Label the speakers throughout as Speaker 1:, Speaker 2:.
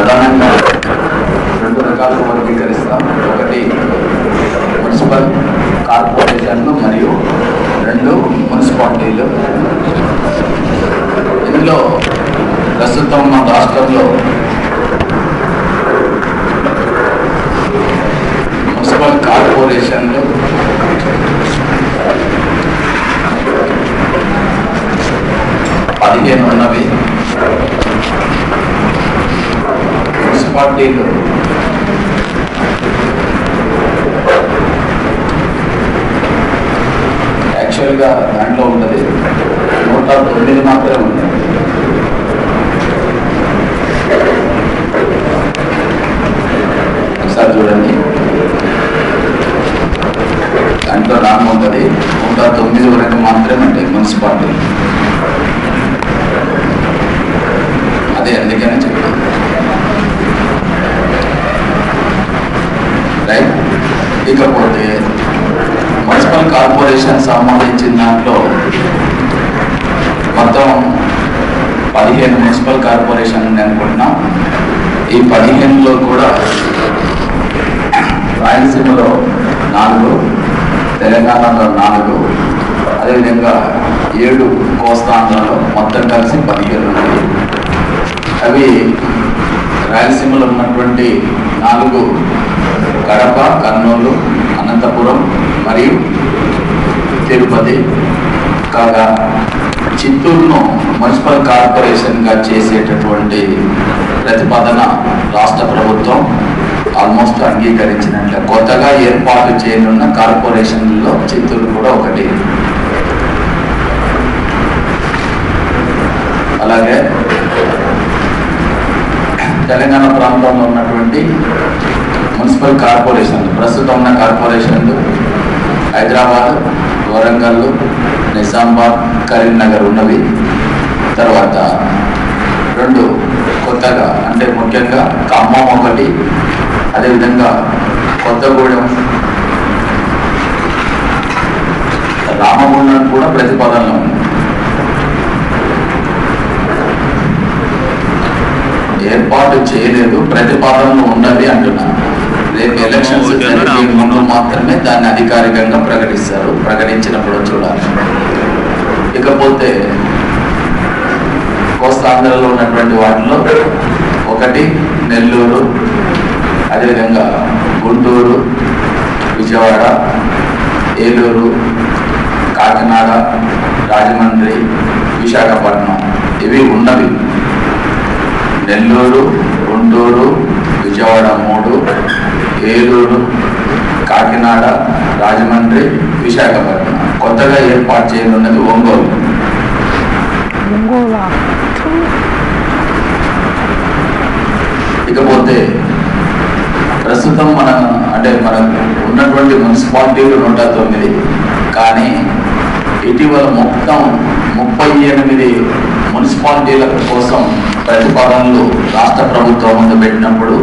Speaker 1: ప్రధానంగా రెండు రకాలుగా వర్గీకరిస్తాం. ఒకటి మున్సిపల్ కార్పొరేషన్లు మరియు రెండు మున్సిపాలిటీలు. ఇందులో ప్రస్తుతం మన రాష్ట్రంలో మున్సిపల్ కార్పొరేషన్లు ఉన్నవి. మున్సిపాలిటీలు యాక్చువల్గా దాంట్లో ఉంటుంది 109 మాత్రమే ఉంది. ఒకసారి చూడండి, దాంట్లో నామం ఉంటుంది 109 వరకు మాత్రమే ఉంటాయి మున్సిపాలిటీ. అదే అందుకనే చెప్తాను. రైట్. ఇకపోతే మున్సిపల్ కార్పొరేషన్ సంబంధించిన దాంట్లో మొత్తం 15 మున్సిపల్ కార్పొరేషన్ ఉంది అనుకుంటున్నాం. ఈ 15లో కూడా రాయలసీమలో 4, తెలంగాణలో 4, అదేవిధంగా 7 కోస్తాంధ్రలో మొత్తం కలిసి 15 ఉన్నాయి. అవి రాయలసీమలో ఉన్నటువంటి 4 కడప, కర్నూలు, అనంతపురం మరియు తిరుపతి. కాగా చిత్తూరును మున్సిపల్ కార్పొరేషన్గా చేసేటటువంటి ప్రతిపాదన రాష్ట్ర ప్రభుత్వం ఆల్మోస్ట్ అంగీకరించినట్లే. కొత్తగా ఏర్పాటు చేయనున్న కార్పొరేషన్లలో చిత్తూరు కూడా ఒకటి. అలాగే తెలంగాణ ప్రాంతంలో ఉన్నటువంటి మున్సిపల్ కార్పొరేషన్లు, ప్రస్తుతం ఉన్న కార్పొరేషన్లు హైదరాబాద్, వరంగల్, నిజామాబాద్, కరీంనగర్ ఉన్నవి. తర్వాత 2 కొత్తగా, అంటే ముఖ్యంగా ఖమ్మం ఒకటి, అదేవిధంగా కొత్తగూడెం, రామగుండం కూడా ప్రతిపాదనలో ఉంది. ఏర్పాటు చేయలేదు, ప్రతిపాదనలు ఉన్నవి అంటున్నాను. రేపు ఎలక్షన్స్ జరిగే ముందు మాత్రమే దాన్ని అధికారికంగా ప్రకటిస్తారు. ప్రకటించినప్పుడు చూడాలి. ఇకపోతే కోస్తాంధ్రలో ఉన్నటువంటి వాటిలో ఒకటి నెల్లూరు, అదేవిధంగా గుంటూరు, విజయవాడ, ఏలూరు, కాకినాడ, రాజమండ్రి, విశాఖపట్నం ఇవి ఉన్నవి. నెల్లూరు, గుంటూరు, విజయవాడ 3, ఏలూరు, కాకినాడ, రాజమండ్రి, విశాఖపట్నం. కొత్తగా ఏర్పాటు చేయనున్నది ఒంగోలు. ఇకపోతే ప్రస్తుతం మనకు ఉన్నటువంటి మున్సిపాలిటీలు 109, కానీ ఇటీవల మొత్తం 38 మున్సిపాలిటీల కోసం ప్రతిపాదనలు రాష్ట్ర ప్రభుత్వం ముందు పెట్టినప్పుడు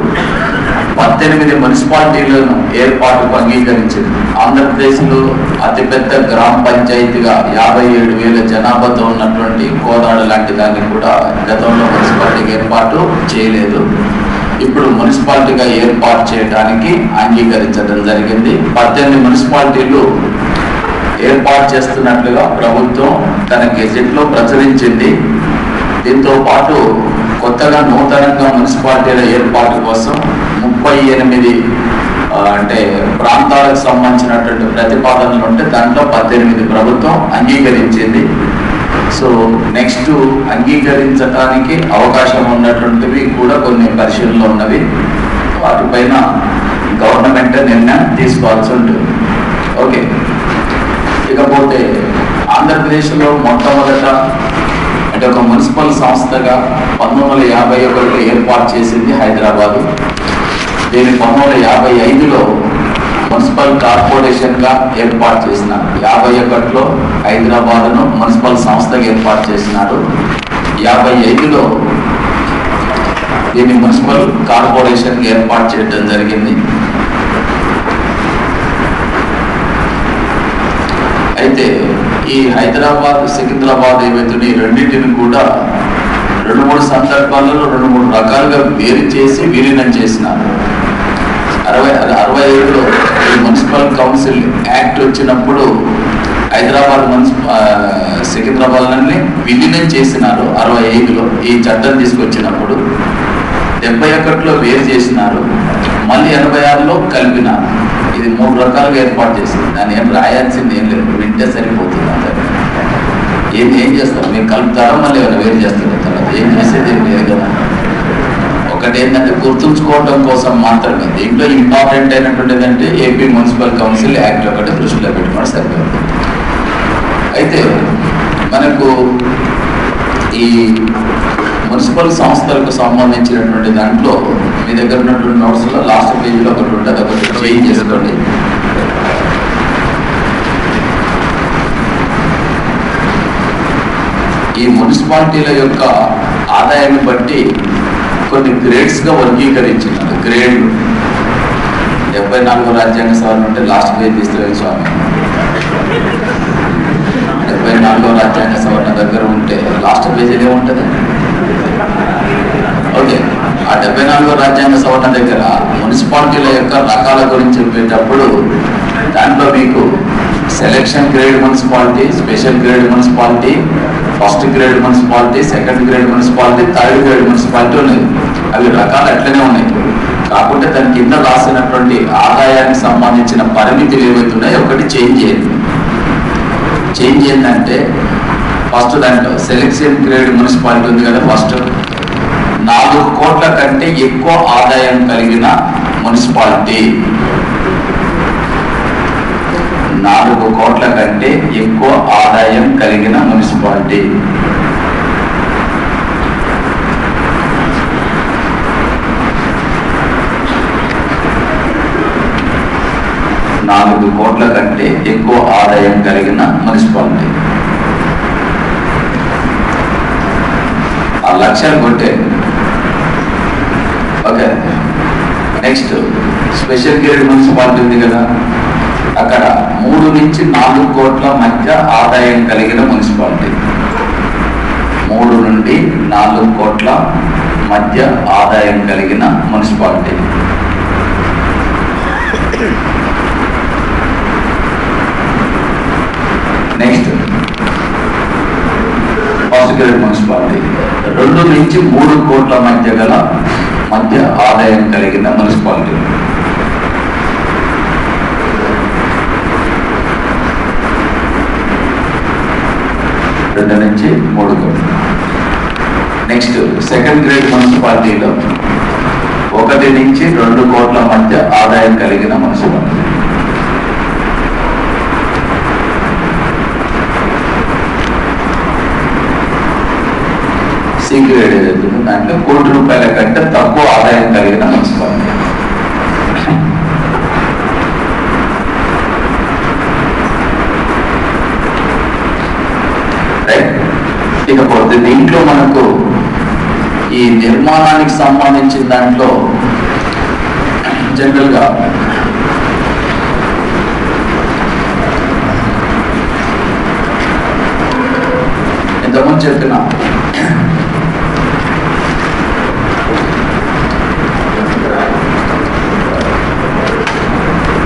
Speaker 1: 18 మున్సిపాలిటీలను ఏర్పాటుకు అంగీకరించింది. ఆంధ్రప్రదేశ్లో అతిపెద్ద గ్రామ పంచాయతీగా 57,000 జనాభాతో ఉన్నటువంటి కోదాడ లాంటి దాన్ని కూడా గతంలో మున్సిపాలిటీకి ఏర్పాటు చేయలేదు. ఇప్పుడు మున్సిపాలిటీగా ఏర్పాటు చేయడానికి అంగీకరించడం జరిగింది. 18 మున్సిపాలిటీలు ఏర్పాటు చేస్తున్నట్లుగా ప్రభుత్వం తన గెజెట్లో ప్రచురించింది. దీంతో పాటు కొత్తగా నూతనంగా మున్సిపాలిటీల ఏర్పాటు కోసం 38 అంటే ప్రాంతాలకు సంబంధించినటువంటి ప్రతిపాదనలు ఉంటే దాంట్లో 18 ప్రభుత్వం అంగీకరించింది. సో నెక్స్ట్ అంగీకరించడానికి అవకాశం ఉన్నటువంటివి కూడా కొన్ని పరిశీలనలో ఉన్నవి. వాటిపైన గవర్నమెంట్ నిర్ణయం తీసుకోవాల్సి ఉంటుంది. ఓకే. ఇకపోతే ఆంధ్రప్రదేశ్లో మొట్టమొదట అంటే ఒక మున్సిపల్ సంస్థగా 1951లో ఏర్పాటు చేసింది హైదరాబాదు. దీన్ని 1955లో మున్సిపల్ కార్పొరేషన్గా ఏర్పాటు చేసినారు. 51లో హైదరాబాదును మున్సిపల్ సంస్థగా ఏర్పాటు చేసినారు. 55లో దీన్ని మున్సిపల్ కార్పొరేషన్గా ఏర్పాటు చేయడం జరిగింది. అయితే ఈ హైదరాబాద్, సికింద్రాబాద్ ఏవైతే రెండింటిని కూడా 2-3 సందర్భాలలో 2-3 రకాలుగా వేరు చేసి విలీనం చేసినారు. 67లో ఈ మున్సిపల్ కౌన్సిల్ యాక్ట్ వచ్చినప్పుడు హైదరాబాద్ సికింద్రాబాద్ని విలీనం చేసినారు. 65లో ఈ చట్టం తీసుకొచ్చినప్పుడు 71లో వేరు చేసినారు. మళ్ళీ 86లో కలిపినారు. ఇది 3 రకాలుగా ఏర్పాటు చేసింది. దాన్ని ఏం రాయాల్సింది ఏం లేదు, వింటే సరిపోతుంది. ఏం చేస్తారు మీరు? కలుపుతారా మళ్ళీ ఏమైనా వేరు చేస్తారు? తర్వాత ఏం చేసేది ఏం లేదు కదా. ఒకటి ఏంటంటే గుర్తుంచుకోవడం కోసం మాత్రమే. దీంట్లో ఇంపార్టెంట్ అయినటువంటిది అంటే ఏపీ మున్సిపల్ కౌన్సిల్ యాక్ట్ ఒకటి దృష్టిలో పెట్టుకోవడం సరిపోతుంది. అయితే మనకు ఈ మున్సిపల్ సంస్థలకు సంబంధించినటువంటి దాంట్లో మీ దగ్గర ఉన్నటువంటి నోట్స్లో లాస్ట్ పేజీలో ఒకటి ఉంటుంది, ఒకటి చేంజ్ చేసుకోండి. ఈ మున్సిపాలిటీల యొక్క ఆదాయాన్ని బట్టి కొన్ని గ్రేడ్స్గా వర్గీకరించినారు. గ్రేడ్లు 74వ రాజ్యాంగ సవరణ ఉంటే లాస్ట్ పేజ్ తీసుకురండి స్వామి. 74వ రాజ్యాంగ సవరణ దగ్గర ఉంటే లాస్ట్ పేజీలో ఉంటుంది. ఓకే, ఆ 74వ రాజ్యాంగ సవరణ దగ్గర మున్సిపాలిటీల యొక్క రకాల గురించి చెప్పేటప్పుడు దాంట్లో మీకు selection grade municipality, special grade municipality, first grade municipality, second grade municipality, third grade municipality ఉన్నాయి. అవి రకాలు అట్లనే ఉన్నాయి. కాకుంటే దాని కింద రాసినటువంటి ఆదాయానికి సంబంధించిన పరిమితులు ఏవైతున్నాయో ఒకటి చేంజ్ చేయండి. చేంజ్ ఏంటంటే ఫస్ట్ దాంట్లో సెలెక్షన్ గ్రేడ్ మున్సిపాలిటీ ఉంది కదా. ఫస్ట్ 4 కోట్ల కంటే ఎక్కువ ఆదాయం కలిగిన మున్సిపాలిటీ, 4 కోట్ల కంటే ఎక్కువ ఆదాయం కలిగిన మున్సిపాలిటీ. నాలుగు కోట్ల కంటే ఎక్కువ ఆదాయం కలిగిన మున్సిపాలిటీ. ఆ లక్ష్యాలు కొట్టే. Okay, next special grade municipality ఉంది కదా. అక్కడ 3 నుంచి 4 కోట్ల మధ్య ఆదాయం కలిగిన మున్సిపాలిటీ. 3 నుండి 4 కోట్ల మధ్య ఆదాయం కలిగిన municipality. Next first grade municipality 2 నుంచి 3 కోట్ల మధ్య ఆదాయం కలిగిన మున్సిపాలిటీ. రెండు నుంచి 3 కోట్లు. నెక్స్ట్ సెకండ్ గ్రేడ్ మున్సిపాలిటీలో 1 నుంచి 2 కోట్ల మధ్య ఆదాయం కలిగిన మున్సిపాలిటీ. సి గ్రేడ్ ఏదైతే దాంట్లో 1 కోటి రూపాయల కంటే తక్కువ ఆదాయం కలిగిన మున్సిపాలిటీ. ఇకపోతే దీంట్లో మనకు ఈ నిర్మాణానికి సంబంధించిన దాంట్లో జనరల్గా ఇంతకుముందు చెప్పిన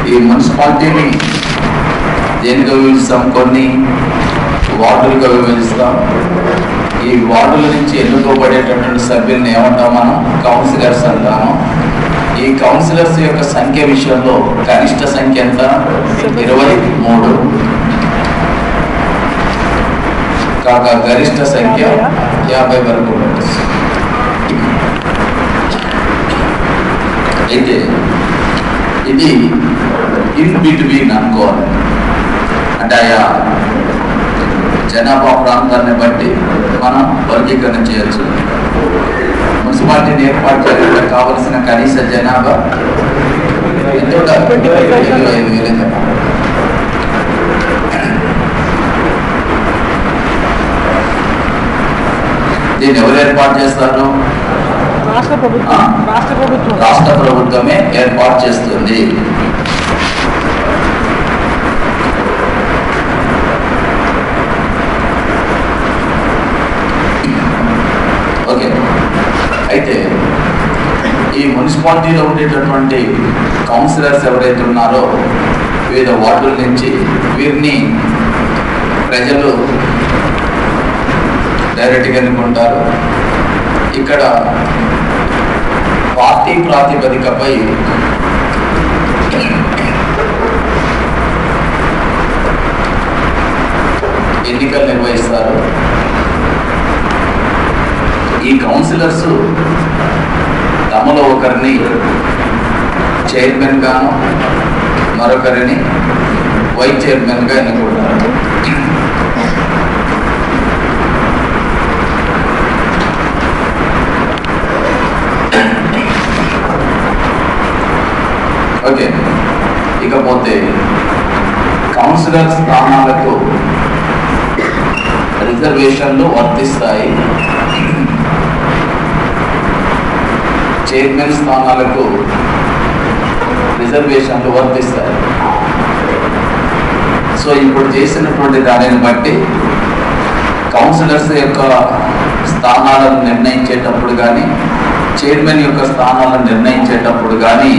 Speaker 1: ఈ మున్సిపాలిటీని దేనిగా విభజిస్తాం? కొన్ని వార్డులుగా విభజిస్తాం. ఈ వార్డుల నుంచి ఎన్నుకోబడేటటువంటి సభ్యుల్ని ఏమంటాం మనం? కౌన్సిలర్స్ అంటాము. ఈ కౌన్సిలర్స్ యొక్క సంఖ్య విషయంలో కనిష్ట సంఖ్య ఎంత? 23. కాక గరిష్ట సంఖ్య 50 వరకు ఉంటుంది. అయితే ఇది ఇన్ బిట్వీన్ అనుకోవాలి. అంటే ఆయా జనాభా ప్రాంతాన్ని బట్టి మనం వర్గీకరణ చేయొచ్చు. మున్సిపాలిటీని ఏర్పాటు చేయడానికి కావలసిన కనీస జనాభా ఎంత? 25,000. దీన్ని ఎవరు ఏర్పాటు చేస్తారు? రాష్ట్ర ప్రభుత్వమే ఏర్పాటు చేస్తుంది. అయితే ఈ మున్సిపాలిటీలో ఉండేటటువంటి కౌన్సిలర్స్ ఎవరైతే ఉన్నారో వివిధ వార్డుల నుంచి వీరిని ప్రజలు డైరెక్ట్గా ఎన్నుకుంటారు. ఇక్కడ పార్టీ ప్రాతిపదికపై ఎన్నికలు నిర్వహిస్తారు. ఈ కౌన్సిలర్స్ తమలో ఒకరిని చైర్మన్ గాను మరొకరిని వైస్ చైర్మన్ గా ఎన్నుకుంటారు. ఓకే, ఇకపోతే కౌన్సిలర్ స్థానాలకు రిజర్వేషన్లు వర్తిస్తాయి. చైర్మన్ స్థానాలకు రిజర్వేషన్లు వర్తిస్తాయి. సో ఇప్పుడు చేసినటువంటి దానిని బట్టి కౌన్సిలర్స్ యొక్క స్థానాలను నిర్ణయించేటప్పుడు కానీ చైర్మన్ యొక్క స్థానాలను నిర్ణయించేటప్పుడు కానీ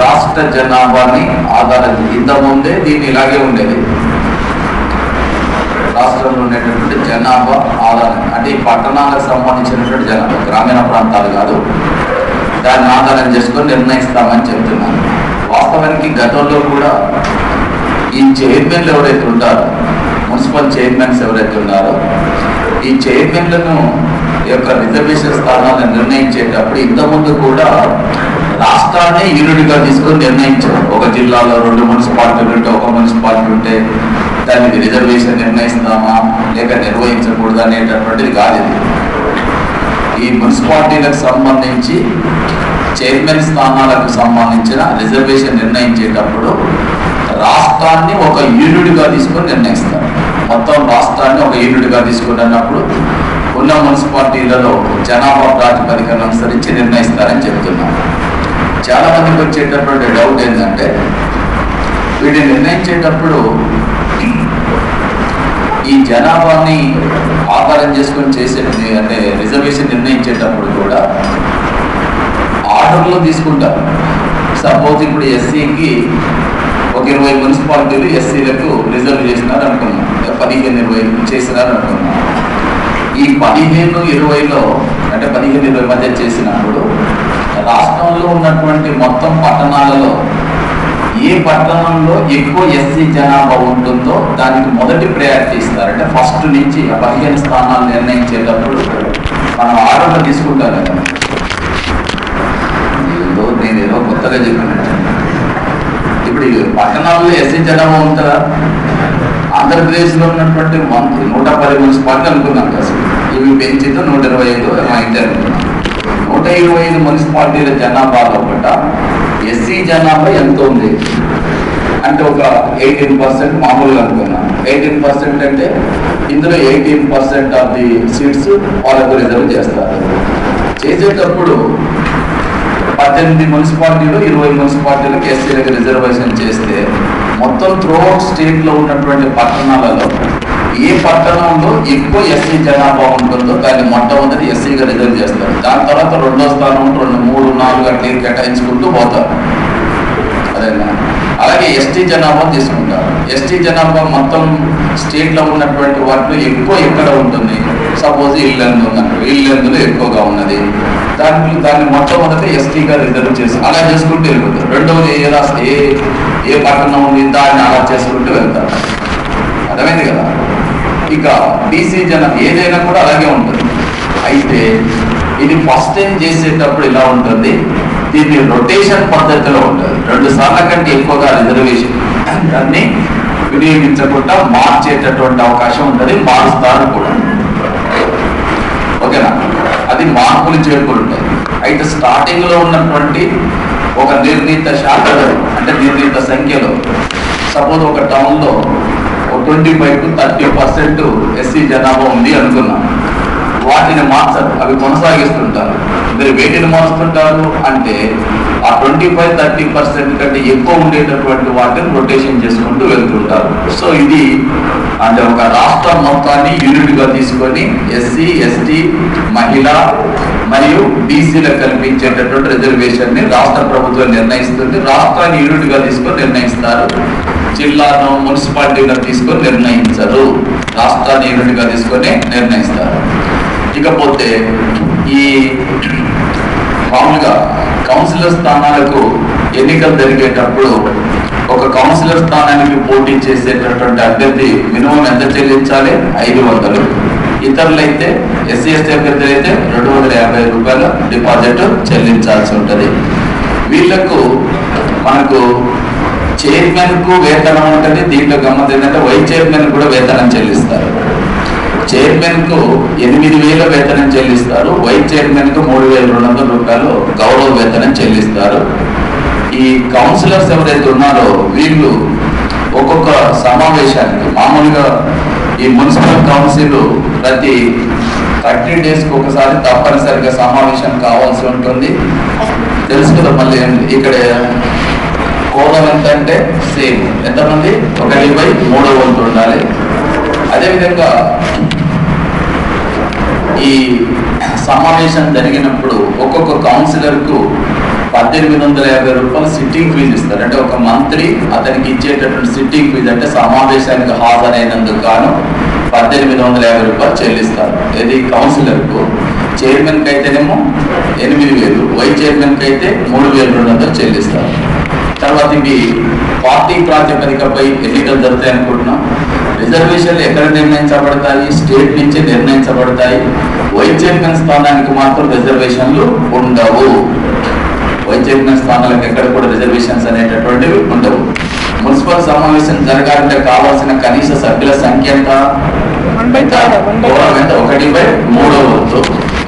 Speaker 1: రాష్ట్ర జనాభాని ఆధారం, ఇంతకుముందే దీన్ని ఇలాగే ఉండేది. రాష్ట్రంలో ఉండేటటువంటి జనాభా ఆధారం అంటే ఈ పట్టణాలకు సంబంధించినటువంటి జనాభా, గ్రామీణ ప్రాంతాలు కాదు, దాన్ని ఆధారం చేసుకొని నిర్ణయిస్తామని చెప్తున్నాను. వాస్తవానికి గతంలో కూడా ఈ చైర్మన్లు ఎవరైతే ఉంటారో, మున్సిపల్ చైర్మన్స్ ఎవరైతే ఉన్నారో, ఈ చైర్మన్లను యొక్క రిజర్వేషన్ స్థానాలను నిర్ణయించేటప్పుడు ఇంతకుముందు కూడా రాష్ట్రాన్ని యూనిట్గా తీసుకొని నిర్ణయించారు. ఒక జిల్లాలో 2 మున్సిపాలిటీలు ఉంటే, ఒక మున్సిపాలిటీ ఉంటే దానికి రిజర్వేషన్ నిర్ణయిస్తామా లేక నిర్వహించకూడదు అనేటటువంటిది కాదు. ఇది ఈ మున్సిపాలిటీలకు సంబంధించి చైర్మన్ స్థానాలకు సంబంధించిన రిజర్వేషన్ నిర్ణయించేటప్పుడు రాష్ట్రాన్ని ఒక యూనిట్గా తీసుకొని నిర్ణయిస్తారు. మొత్తం రాష్ట్రాన్ని ఒక యూనిట్గా తీసుకున్నప్పుడు ఉన్న మున్సిపాలిటీలలో జనాభా ప్రాతిపదికను అనుసరించి నిర్ణయిస్తారని చెప్తున్నాను. చాలా మందికి వచ్చేటటువంటి డౌట్ ఏంటంటే వీటిని నిర్ణయించేటప్పుడు ఈ జనాభాని ఆధారం చేసుకొని చేసే అంటే రిజర్వేషన్ నిర్ణయించేటప్పుడు కూడా ఆర్డర్లో తీసుకుంటారు. సపోజ్ ఇప్పుడు ఎస్సీకి ఒక 20 మున్సిపాలిటీలు ఎస్సీలకు రిజర్వ్ చేసినారు అనుకున్నాం, 15-20 చేసినారు అనుకున్నాం. ఈ 15-20లో అంటే 15-20 మధ్య చేసినప్పుడు రాష్ట్రంలో ఉన్నటువంటి మొత్తం పట్టణాలలో ఏ పట్టణంలో ఎక్కువ ఎస్సీ జనాభా ఉంటుందో దానికి మొదటి ప్రయారిటీ ఇస్తారు. అంటే ఫస్ట్ నుంచి 15 స్థానాలు నిర్ణయించేటప్పుడు మనం ఆర్డర్లు తీసుకుంటాం కదా. నేను ఏదో కొత్తగా చెప్పినట్టు ఇప్పుడు పట్టణాల్లో ఎస్సీ జనాభా ఉంటుందా? ఆంధ్రప్రదేశ్లో ఉన్నటువంటి 110 మున్సిపాలిటీ అనుకున్నాం కదా, ఇవి పెంచితే 125 అయితే అనుకున్నాం. 125 మున్సిపాలిటీల జనాభాలో కూడా ఎస్సీ జనాభా ఎంత ఉంది అంటే ఒక 18% మామూలుగా అనుకున్నాం. 18% అంటే ఇందులో 18% ఆఫ్ ది సీట్స్ వాళ్ళకు రిజర్వ్ చేస్తారు. చేసేటప్పుడు 18 మున్సిపాలిటీలు 20 మున్సిపాలిటీలకు ఎస్సీలకు రిజర్వేషన్ చేస్తే మొత్తం త్రూఅవుట్ స్టేట్లో ఉన్నటువంటి పట్టణాలలో ఏ పట్టణంలో ఎక్కువ ఎస్సీ జనాభా ఉంటుందో దాన్ని మొట్టమొదటి ఎస్సీగా రిజర్వ్ చేస్తారు. దాని తర్వాత 2వ స్థానం 2, 3, 4 అట్లా కేటాయించుకుంటూ పోతారు. అదేనా? అలాగే ఎస్టీ జనాభా తీసుకుంటారు. ఎస్టీ జనాభా మొత్తం స్టేట్లో ఉన్నటువంటి వాటిలో ఎక్కువ ఎక్కడ ఉంటుంది? సపోజ్ ఇల్లందు ఉన్నట్టు, ఇల్లందులో ఎక్కువగా ఉన్నది, దాన్ని మొట్టమొదటి ఎస్టీగా రిజర్వ్ చేసి అలా చేసుకుంటూ వెళ్ళిపోతారు. రెండవది ఏ పట్టణం ఉంది దాన్ని అలా చేసుకుంటూ వెళ్తారు. అర్థమైంది కదా? ఇక బీసీ జనం ఏదైనా కూడా అలాగే ఉంటుంది. అయితే ఇది ఫస్ట్ టైం చేసేటప్పుడు ఇలా ఉంటుంది, దీన్ని రొటేషన్ పద్ధతిలో ఉంటుంది. 2 సార్ల కంటే ఎక్కువగా రిజర్వేషన్ దాన్ని వినియోగించకుండా మార్చేటటువంటి అవకాశం ఉంటుంది, మారుస్తారు కూడా. ఓకేనా? అది మార్పులు చేరుకుని ఉంటాయి. అయితే స్టార్టింగ్లో ఉన్నటువంటి ఒక నిర్ణీత శాఖలో అంటే నిర్ణీత సంఖ్యలో సపోజ్ ఒక టౌన్లో 25-30% ఎస్సీ జనాభా ఉంది అనుకున్నాం. వాటిని మార్చరు, అవి కొనసాగిస్తుంటారు. మీరు వేటిని మారుస్తుంటారు అంటే ఆ 25-30% కంటే ఎక్కువ ఉండేటటువంటి వాటిని రొటేషన్ చేసుకుంటూ వెళ్తుంటారు. సో ఇది అంటే ఒక రాష్ట్రం మొత్తాన్ని యూనిట్గా తీసుకొని ఎస్సీ, ఎస్టీ, మహిళ మరియు బీసీలకు కల్పించేటటువంటి రిజర్వేషన్ ని రాష్ట్ర ప్రభుత్వం నిర్ణయిస్తుంది. రాష్ట్రాన్ని యూనిట్ గా తీసుకొని నిర్ణయిస్తారు, జిల్లాను మున్సిపాలిటీగా తీసుకొని నిర్ణయించరు, రాష్ట్రాన్ని యూనిట్ గా తీసుకొని నిర్ణయిస్తారు. ఇకపోతే ఈ మామూలుగా కౌన్సిలర్ స్థానాలకు ఎన్నికలు జరిగేటప్పుడు ఒక కౌన్సిలర్ స్థానానికి పోటీ చేసేటటువంటి అభ్యర్థి మినిమం ఎంత చెల్లించాలి? 500. ఇతరులైతే ఎస్సీ ఎస్టీ అభ్యర్థులు అయితే 250 రూపాయల డిపాజిట్ చెల్లించాల్సి ఉంటుంది. వీళ్లకు మనకు చైర్మన్ కు వేతనం ఉంటుంది. దీంట్లో గమ్మత్ ఏంటంటే వైస్ చైర్మన్ కూడా వేతనం చెల్లిస్తారు. చైర్మన్ కు 8,000 వేతనం చెల్లిస్తారు, వైస్ చైర్మన్ కు 3,200 రూపాయలు గౌరవ వేతనం చెల్లిస్తారు. ఈ కౌన్సిలర్స్ ఎవరైతే ఉన్నారో వీళ్ళు ఒక్కొక్క సమావేశానికి మామూలుగా ఈ మున్సిపల్ కౌన్సిల్ ప్రతి 30 డేస్కి ఒకసారి తప్పనిసరిగా సమావేశం కావాల్సి ఉంటుంది. తెలుసు కదా. మళ్ళీ ఇక్కడ కోణం ఎంత అంటే సేమ్ ఎంతమంది 1/3 వంతు ఉండాలి. అదేవిధంగా ఈ సమావేశం జరిగినప్పుడు ఒక్కొక్క కౌన్సిలర్ కు 1,850 రూపాయలు సిట్టింగ్ ఫీజు ఇస్తారు. అంటే ఒక మంత్రి అతనికి ఇచ్చేటటువంటి సిట్టింగ్ ఫీజు అంటే సమావేశానికి హాజరైనందుకు గాను 1,850 రూపాయలు చెల్లిస్తారు. ఇది కౌన్సిలర్ కు. చైర్మన్ కి అయితేనేమో 8,000, వైస్ చైర్మన్ కి అయితే 3,200 చెల్లిస్తారు. తర్వాత ఇవి పార్టీ ప్రాతిపదికపై ఎన్నికలు జరుగుతాయి అనుకుంటున్నాం. రిజర్వేషన్లు ఎక్కడ నిర్ణయించబడతాయి? స్టేట్ నుంచి నిర్ణయించబడతాయి. వైస్ చైర్మన్ స్థానానికి మాత్రం రిజర్వేషన్లు ఉండవు. వైస్ చైర్మన్ స్థానాలకు ఎక్కడ కూడా రిజర్వేషన్స్ అనేటటువంటివి ఉండవు. మున్సిపల్ సమావేశం జరగాలంటే కావాల్సిన కనీస సభ్యుల సంఖ్య ఎంత? 1/3 వంతు.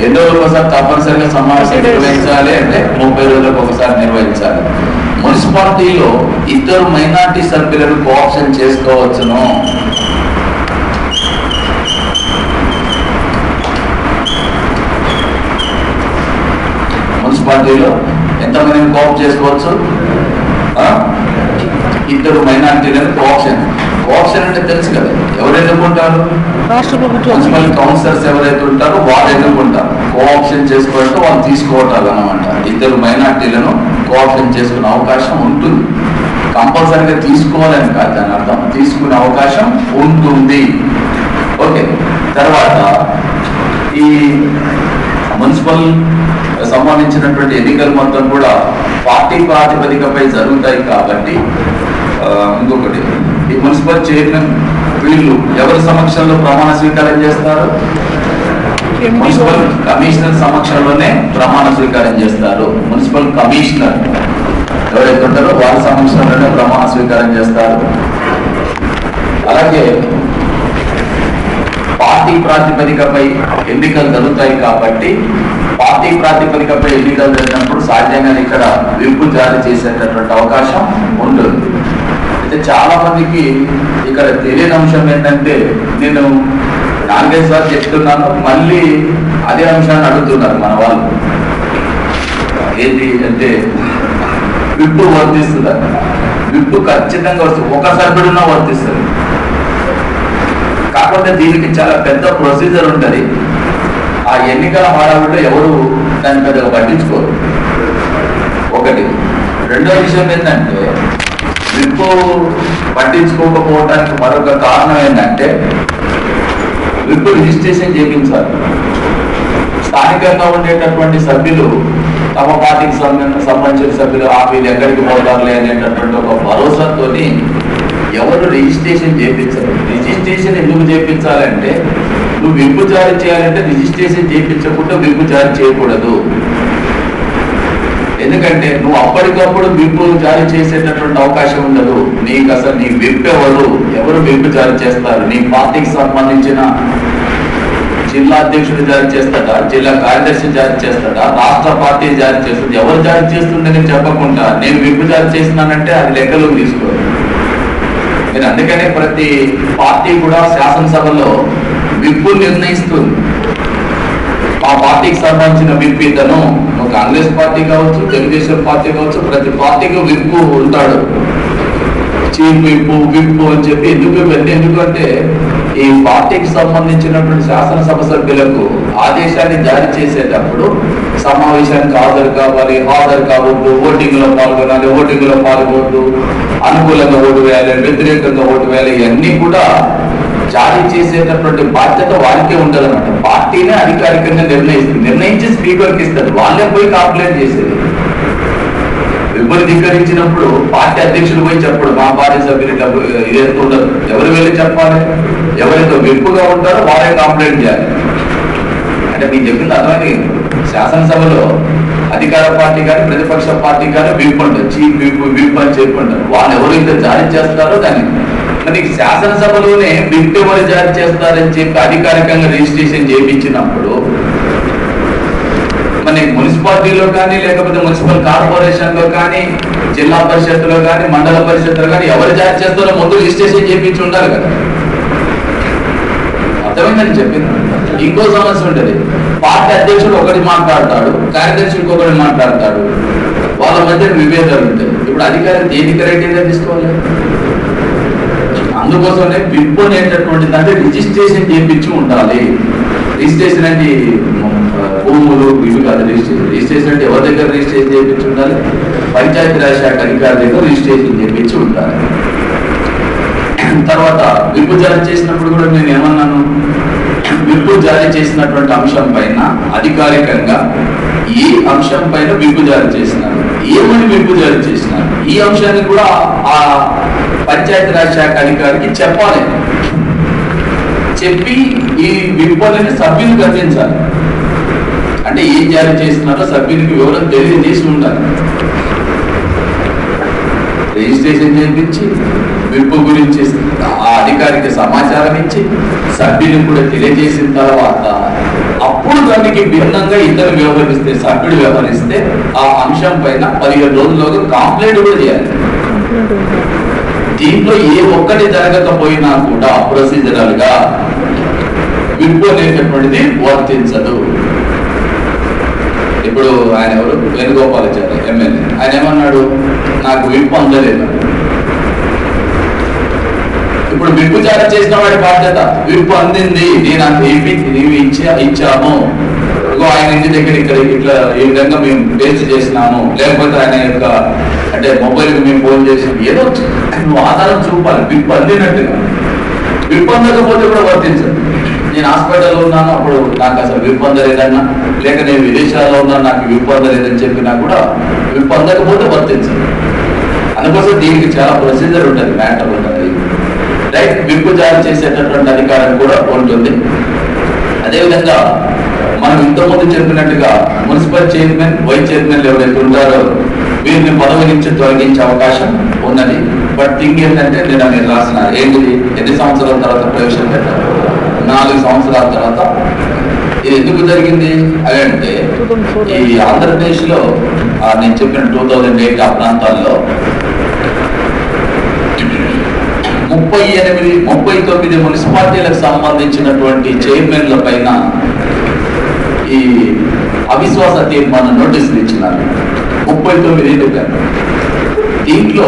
Speaker 1: ఎన్నో రోజులకు ఒకసారి తప్పనిసరిగా సమావేశం నిర్వహించాలి అంటే 30 రోజులకు ఒకసారి నిర్వహించాలి. మున్సిపాలిటీలో 2 మైనార్టీ సభ్యులను కోఆప్షన్ చేసుకోవచ్చును. మున్సిపాలిటీలో ఎంతమందిని కోఆప్ చేసుకోవచ్చు? 2 మైనార్టీలను కోఆప్షన్. కోఆప్షన్ అంటే తెలుసు కదా, ఎవరు ఎన్నుకుంటారు?
Speaker 2: రాష్ట్ర ప్రభుత్వం.
Speaker 1: మున్సిపల్ కౌన్సిలర్స్ ఎవరైతే ఉంటారో వాళ్ళు ఎన్నుకుంటారు. కోఆప్షన్ చేసుకోవడం వాళ్ళు తీసుకోవటాలు అన్నమాట. 2 మైనార్టీలను కోఆప్షన్ చేసుకునే అవకాశం ఉంటుంది. కంపల్సరీగా తీసుకోవాలని కాదు దాని అర్థం, తీసుకునే అవకాశం ఉంటుంది. ఓకే. తర్వాత ఈ మున్సిపల్ సంబంధించినటువంటి ఎన్నికలు మొత్తం కూడా పార్టీ ప్రాతిపదికపై జరుగుతాయి కాబట్టి ఇంకొకటి ఈ మున్సిపల్ చైర్మన్ వీళ్ళు ఎవరి సమక్షంలో ప్రమాణ స్వీకారం చేస్తారు? మున్సిపల్ కమిషనర్ సమక్షంలోనే ప్రమాణ స్వీకారం చేస్తారు. మున్సిపల్ కమిషనర్ ఎవరైతే ఉంటారో వారి సమక్షంలోనే ప్రమాణ స్వీకారం చేస్తారు. అలాగే పార్టీ ప్రాతిపదికపై ఎన్నికలు జరుగుతాయి కాబట్టి పార్టీ ప్రాతిపదికపై ఎన్నికలు జరిగినప్పుడు సహజంగా ఇక్కడ విప్పు జారీ చేసేటటువంటి అవకాశం ఉంటుంది. అయితే చాలా మందికి ఇక్కడ తెలియని అంశం ఏంటంటే, నేను 4-5 సార్లు చెప్తున్నాను, మళ్ళీ అదే అంశాన్ని అడుగుతున్నారు మన వాళ్ళు. ఏంటి అంటే విప్పు వర్తిస్తుందా? విప్పు ఖచ్చితంగా వస్తుంది, ఒక సభ్యుడున్నా వర్తిస్తుంది. కాకపోతే దీనికి చాలా పెద్ద ప్రొసీజర్ ఉంటుంది. ఆ ఎన్నికల హడావుడిలో ఎవరు దాన్ని పెద్దగా పట్టించుకోరు. ఒకటి. రెండో విషయం ఏంటంటే విప్పు పట్టించుకోకపోవడానికి మరొక కారణం ఏంటంటే విప్పు రిజిస్ట్రేషన్ చేయించాలి. స్థానికంగా ఉండేటటువంటి సభ్యులు తమ పార్టీకి సంబంధించిన సభ్యులు వీళ్ళు ఎక్కడికి పోతారులే అనేటటువంటి ఒక భరోసాతో ఎవరు రిజిస్ట్రేషన్ చేయించారు. రిజిస్ట్రేషన్ ఎందుకు చేయించాలంటే నువ్వు విప్పు జారీ చేయాలంటే రిజిస్ట్రేషన్ చేయించకుండా విప్పు జారీ చేయకూడదు. ఎందుకంటే నువ్వు అప్పటికప్పుడు విప్పు జారీ చేసేటటువంటి అవకాశం ఉండదు. నీకు అసలు నీ విప్ ఎవరు విప్పు జారీ చేస్తారు? నీ పార్టీకి సంబంధించిన జిల్లా అధ్యక్షుడు జారీ చేస్తాడా, జిల్లా కార్యదర్శి జారీ చేస్తాడా, రాష్ట్ర పార్టీ జారీ చేస్తుంది? ఎవరు జారీ చేస్తుందని చెప్పకుండా నేను విప్పు జారీ చేస్తున్నానంటే అది లెక్కలోకి తీసుకోరు. మీరు అందుకనే ప్రతి పార్టీ కూడా శాసనసభలో విప్పు నిర్ణయిస్తుంది. ఆ పార్టీకి సంబంధించిన విప్ ఇతను, కాంగ్రెస్ పార్టీ కావచ్చు, తెలుగుదేశం పార్టీ కావచ్చు, ప్రతి పార్టీకి విప్పు ఉంటాడు. చీఫ్ విప్పు అని చెప్పి ఎందుకంటే ఈ పార్టీకి సంబంధించినటువంటి శాసనసభ సభ్యులకు ఆదేశాన్ని జారీ చేసేటప్పుడు సమావేశానికి హాజరు కావాలి, హాజరు కావద్దు, ఓటింగ్ లో పాల్గొనాలి, ఓటింగ్ లో పాల్గొనద్దు, అనుకూలంగా ఓటు వేయాలి, వ్యతిరేకంగా ఓటు వేయాలి, ఇవన్నీ కూడా జారీ చేసేటటువంటి బాధ్యత వారికే ఉంటుంది అన్నమాట. పార్టీనే అధికారికంగా నిర్ణయించి స్పీకర్కి ఇస్తారు, వాళ్ళే పోయి కంప్లైంట్ చేసేది. విప్పుని ధిక్కరించినప్పుడు పార్టీ అధ్యక్షుడు పోయి చెప్పడు మా పార్టీ సభ్యులు ఇదేంత ఉండదు. ఎవరు వెళ్ళి చెప్పాలి? ఎవరైతే విప్పుగా ఉంటారో వారే కంప్లైంట్ చేయాలి. అంటే మీకు చెప్పింది అర్థమైంది. శాసనసభలో అధికార పార్టీ కానీ ప్రతిపక్ష పార్టీ కానీ విప్ ఉంటుంది, చీఫ్ విప్ అని చెప్పుకుంటారు. వాళ్ళు ఎవరైతే జారీ చేస్తారో దాన్ని మరి శాసనసభలోనే విప్ ఎవరు జారీ చేస్తారని చెప్పి అధికారికంగా రిజిస్ట్రేషన్ చేయించినప్పుడు మన మున్సిపాలిటీలో కానీ లేకపోతే మున్సిపల్ కార్పొరేషన్ లో కానీ జిల్లా పరిషత్తులో కానీ మండల పరిషత్తులో కానీ ఎవరు జారీ చేస్తారో ముందు రిజిస్ట్రేషన్ చేయించి ఉండాలి కదా. అర్థమైందని చెప్పింది. ఇంకో సమస్య ఉంటుంది, పార్టీ అధ్యక్షుడు ఒకటి మాట్లాడతాడు, కార్యదర్శుడికి ఒకటి మాట్లాడతాడు, వాళ్ళ మధ్య విభేదాలు ఉంటాయి. ఇప్పుడు అధికారం దేని క్రైటీరియా తీసుకోవాలి? అందుకోసమే విప్ అనేటటువంటిది అంటే రిజిస్ట్రేషన్ చేయించి ఉండాలి. రిజిస్ట్రేషన్ అంటే భూములు ఇవి కాదు. రిజిస్ట్రేషన్ అంటే ఎవరి దగ్గర రిజిస్ట్రేషన్ చేయించి ఉండాలి? పంచాయతీరాజ్ శాఖ అధికారి దగ్గర రిజిస్ట్రేషన్ చేయించి ఉండాలి. తర్వాత విప్ జారీ చేసినప్పుడు కూడా నేను ఏమన్నాను, విప్ జారీ చేసినటువంటి అంశం పైన అధికారికంగా ఈ అంశం పైన విప్ జారీ చేసినారు, ఏమని విప్ జారీ చేసినారు, ఈ అంశాన్ని కూడా ఆ పంచాయతీరాజ్ శాఖ అధికారికి చెప్పాలి. చెప్పి ఈ విప్పులని సభ్యులకు అందించాలి. అంటే ఏం జారీ చేస్తున్నారో సభ్యునికి వివరం తెలియజేసి ఉండాలి. రిజిస్ట్రేషన్ చేయించి విప్పు గురించి ఆ అధికారికి సమాచారం ఇచ్చి సభ్యునికి కూడా తెలియజేసిన తర్వాత అప్పుడు దానికి భిన్నంగా ఇతరు వ్యవహరిస్తే, సభ్యుడు వ్యవహరిస్తే ఆ అంశం పైన 15 రోజుల్లోగా కంప్లైంట్ కూడా చేయాలి. దీంట్లో ఏ ఒక్కటి జరగకపోయినా కూడా ప్రొసీజరల్ గా విప్పు అనేటటువంటిది వర్తించదు. ఇప్పుడు ఆయన ఎవరు, వేణుగోపాలాచారి ఎమ్మెల్యే, ఆయన ఏమన్నాడు, నాకు విప్పు అందలేదు. ఇప్పుడు విప్పు జారీ చేసిన వాడి బాధ్యత, విప్పు అందింది, నేను అంత ఇచ్చాము, ఆయన ఇంటి దగ్గర ఇక్కడ ఇట్లా ఈ విధంగా మేము టేస్ట్ చేసినాము, లేకపోతే ఆయన యొక్క అంటే మొబైల్కి మేము ఫోన్ చేసినాం, ఏదో నువ్వు ఆధారం చూపాలి. విప్పు అందినట్టుగా. విప్పు అందకపోతే కూడా వర్తించదు. నేను హాస్పిటల్లో ఉన్నాను, అప్పుడు నాకు అసలు విప్పు అందలేదన్నా, లేక నేను విదేశాల్లో ఉన్నాను నాకు విప్పు అందలేదని చెప్పినా కూడా విప్పు అందకపోతే వర్తించదు. అందుకోసం దీనికి చాలా ప్రొసీజర్ ఉంటుంది, మ్యాటర్ ఉంటుంది. రైట్, విప్పు జారీ చేసేటటువంటి అధికారం కూడా ఉంటుంది. అదేవిధంగా మనం ఇంతకుముందు చెప్పినట్టుగా మున్సిపల్ చైర్మన్, వైస్ చైర్మన్ ఎవరైతే ఉంటారో వీరిని పదవి నుంచి తొలగించే అవకాశం ఉన్నది. బట్ థింగ్ ఏంటంటే నేను రాసినారు ఏంటిది, ఎన్ని సంవత్సరాల తర్వాత ప్రవేశం పెట్టారు? 4 సంవత్సరాల తర్వాత. ఇది ఎందుకు జరిగింది అంటే ఈ ఆంధ్రప్రదేశ్ లో నేను చెప్పిన 2008 ఆ ప్రాంతాల్లో 39 మున్సిపాలిటీలకు సంబంధించినటువంటి చైర్మన్ల పైన ఈ అవిశ్వాస తీర్మాన నోటీసులు ఇచ్చినారు. 39 దీంట్లో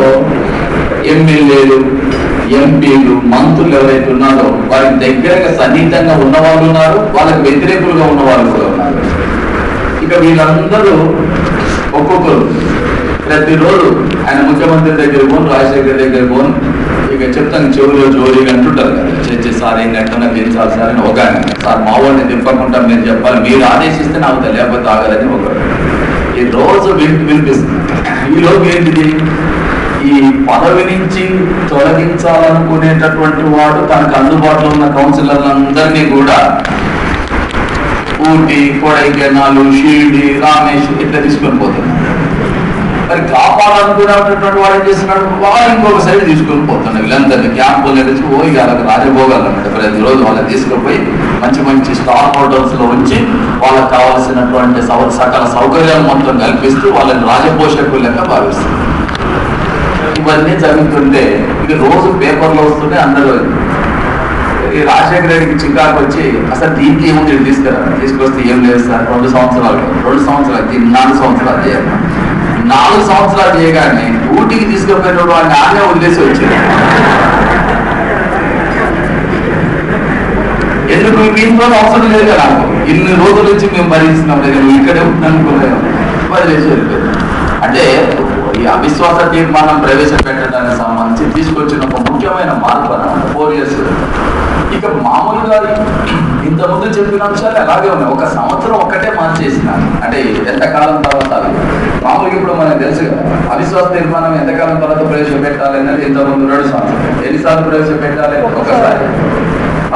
Speaker 1: ఎమ్మెల్యేలు, ఎంపీలు, మంత్రులు ఎవరైతే ఉన్నారో వారికి దగ్గరగా సన్నిహితంగా ఉన్నవాళ్ళు ఉన్నారు, వాళ్ళకి వ్యతిరేకులుగా ఉన్న వాళ్ళు కూడా ఉన్నారు. ఇక వీళ్ళందరూ ఒక్కొక్కరు ప్రతిరోజు ఆయన ముఖ్యమంత్రి దగ్గర పోను, రాజశేఖర్ దగ్గర పోను, ఇక చెప్తాను చెవులో జోరీగా అంటుంటారు కదా, చేసి సార్ ఏం ఎట్లా పెంచాలి సార్ అని ఒక ఆయన, సార్ మా వాళ్ళని తిప్పకుండా మీరు చెప్పాలి, మీరు ఆదేశిస్తే నాకు లేకపోతే ఆగదని ఒకరు. ఈ రోజు వినిపిస్తుంది. ఈలోపు ఏంటిది, ఈ పదవి నుంచి తొలగించాలనుకునేటటువంటి వాడు తనకు అందుబాటులో ఉన్న కౌన్సిలర్లందరినీ కూడా ఊటీ, కొడైకెనాల్, షిరిడి, రామేశ్వరం ఇట్లా తీసుకొని పోతున్నారు. మరి కాపాడాలనుకునేటటువంటి వాడు ఏం చేస్తున్నాడు, వాడు ఇంకొక సైడ్ తీసుకొని పోతున్నాడు. వీళ్ళందరినీ క్యాంపులు తెచ్చి పోయి వాళ్ళకి రాజభోగాలు అన్నమాట. ప్రతిరోజు వాళ్ళని తీసుకుపోయి మంచి మంచి స్టార్ హోటల్స్ లో ఉంచి వాళ్ళకి కావాల్సినటువంటి సకల సౌకర్యాలు మొత్తం కల్పిస్తూ వాళ్ళని రాజపోషకులు లెక్క భావిస్తారు. ఇవన్నీ జరుగుతుంటే ఇది రోజు పేపర్లో వస్తుంటే అందరూ ఈ రాజశేఖర రెడ్డికి చికాకు వచ్చి అసలు దీనికి ఏముంది తీసుకొస్తే ఏం లేదు సార్, 2 సంవత్సరాలు 4 సంవత్సరాలు చేయాలి. 4 సంవత్సరాలు చేయగానే ఊటీకి తీసుకుపోయిన వాడిని ఆనే వదిలేసి వచ్చారు. ఎందుకు ఇంట్లో అవసరం లేదు కదా, నాకు ఇన్ని రోజుల నుంచి మేము భరిస్తున్నాం లేదు, నువ్వు ఇక్కడే ఉందనుకున్నాను వదిలేసి వెళ్ళిపోయింది. అంటే ఈ అవిశ్వాస తీర్మానం ప్రవేశపెట్టడానికి సంబంధించి తీసుకొచ్చిన ఒక ముఖ్యమైన మార్పు అన్నమాట 4 years. ఇక మామూలుగా ఇంతకుముందు చెప్పిన అంశాలు అలాగే ఉన్నాయి, 1 సంవత్సరం ఒక్కటే మార్చేసినారు. అంటే ఎంతకాలం తర్వాత అవి మామూలుగా ఇప్పుడు మనకు తెలుసు కదా, అవిశ్వాస తీర్మానం ఎంతకాలం తర్వాత ప్రవేశపెట్టాలి అనేది ఇంతకుముందు 2 సంవత్సరాలు, ఎన్నిసార్లు ప్రవేశపెట్టాలి ఒకసారి.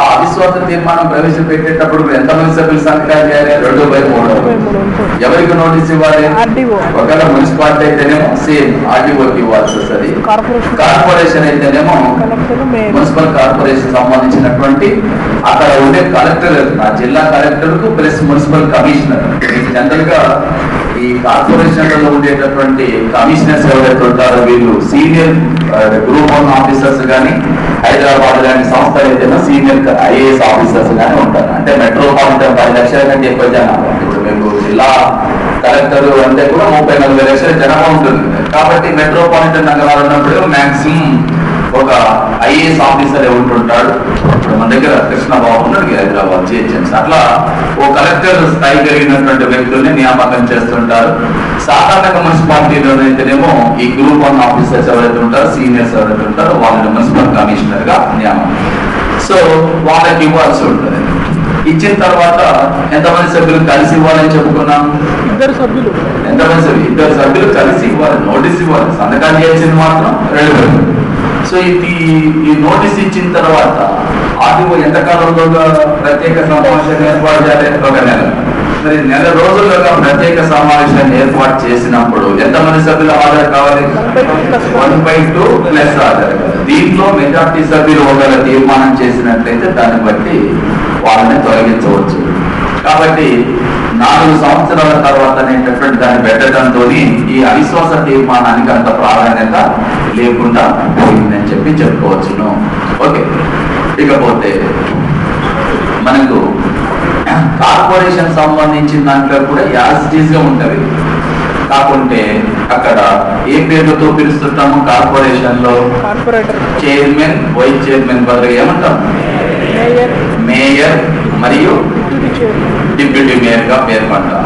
Speaker 1: ఆ అవిశ్వాస తీర్మానం ప్రవేశపెట్టేటప్పుడు ఎంతమంది సభ్యులు సంతకాలు చేయాలి? 2/3. ఎవరికి నోటీస్ ఇవ్వాలి? ఒకవేళ మున్సిపాలిటీ అయితేనేమో సేమ్ ఆర్డీఓకి ఇవ్వాల్సి వస్తుంది, కార్పొరేషన్ అయితేనేమో మున్సిపల్ కార్పొరేషన్ సంబంధించినటువంటి అక్కడ ఉండే కలెక్టర్, ఆ జిల్లా కలెక్టర్ కు ప్లస్ మున్సిపల్ కమిషనర్. జనరల్ గా ఈ కార్పొరేషన్లలో ఉండేటటువంటి కమిషనర్స్ ఎవరైతే ఉంటారో వీళ్ళు సీనియర్ గ్రూప్ 1 ఆఫీసర్స్ కానీ, హైదరాబాద్ లాంటి సంస్థ ఏదైనా సీనియర్ IAS ఆఫీసర్స్ కానీ ఉంటారు. అంటే మెట్రోపాలిటన్ 10 లక్షల కంటే ఎక్కువ జనాభా. ఇప్పుడు మీకు జిల్లా కలెక్టర్ అంటే కూడా 30-40 లక్షల జనాభా ఉంటుంది. కాబట్టి మెట్రోపాలిటన్ నగరాలు ఉన్నప్పుడు మాక్సిమం ఒక IAS ఆఫీసర్ ఉంటుంటాడు. ఇప్పుడు మన దగ్గర కృష్ణబాబు ఉన్నాడు హైదరాబాద్ GHMC. అట్లా ఓ కలెక్టర్ స్థాయి కలిగినటువంటి వ్యక్తుల్ని నియామకం చేస్తుంటారు. సాధారణంగా మున్సిపాలిటీలో అయితేనేమో ఈ గ్రూప్ 1 ఆఫీసర్స్ ఎవరైతే ఉంటారో, సీనియర్స్ ఎవరైతే ఉంటారో వాళ్ళని మున్సిపల్ కమిషనర్ గా నియామకం. సో వాళ్ళకి ఇవ్వాల్సి ఉంటుంది. ఇచ్చిన తర్వాత ఎంతమంది సభ్యులు కలిసి ఇవ్వాలని చెప్పుకున్నాం?
Speaker 2: 2 సభ్యులు.
Speaker 1: ఎంతమంది సభ్యులు? 2 సభ్యులు కలిసి ఇవ్వాలి, నోటీస్ ఇవ్వాలి, సంతకాలు చేయాల్సింది మాత్రం 2 సభ్యులు. సో ఈ నోటీస్ ఇచ్చిన తర్వాత ఆర్డీఓ ఎంతకాలంలోగా ప్రత్యేక సమావేశాన్ని ఏర్పాటు చేయాలి? 1 నెల. మరి 1 రోజులుగా ప్రత్యేక సమావేశాన్ని ఏర్పాటు చేసినప్పుడు ఎంతమంది సభ్యులు హాజరు కావాలి? 1/2 ప్లస్ హాజరు. దీంట్లో మెజార్టీ సభ్యులు ఒకవేళ తీర్మానం చేసినట్లయితే దాన్ని బట్టి వాళ్ళని తొలగించవచ్చు. కాబట్టి 4 సంవత్సరాల తర్వాత అనేటటువంటి దాన్ని పెట్టడంతో ఈ అవిశ్వాస తీర్మానానికి అంత ప్రాధాన్యత లేకుండా పోయిందని చెప్పుకోవచ్చును. ఓకే, ఇకపోతే మనకు కార్పొరేషన్ సంబంధించిన దాంట్లో కూడా యాజిటీస్ గా ఉంటది. కాకుంటే అక్కడ ఏ పేర్లతో పిలుస్తుంటాము? కార్పొరేషన్ లో చైర్మన్, వైస్ చైర్మన్ బదులుగా ఏమంటాం? మేయర్ మరియు డిప్యూటీ మేయర్ గా పేర్కొంటాం.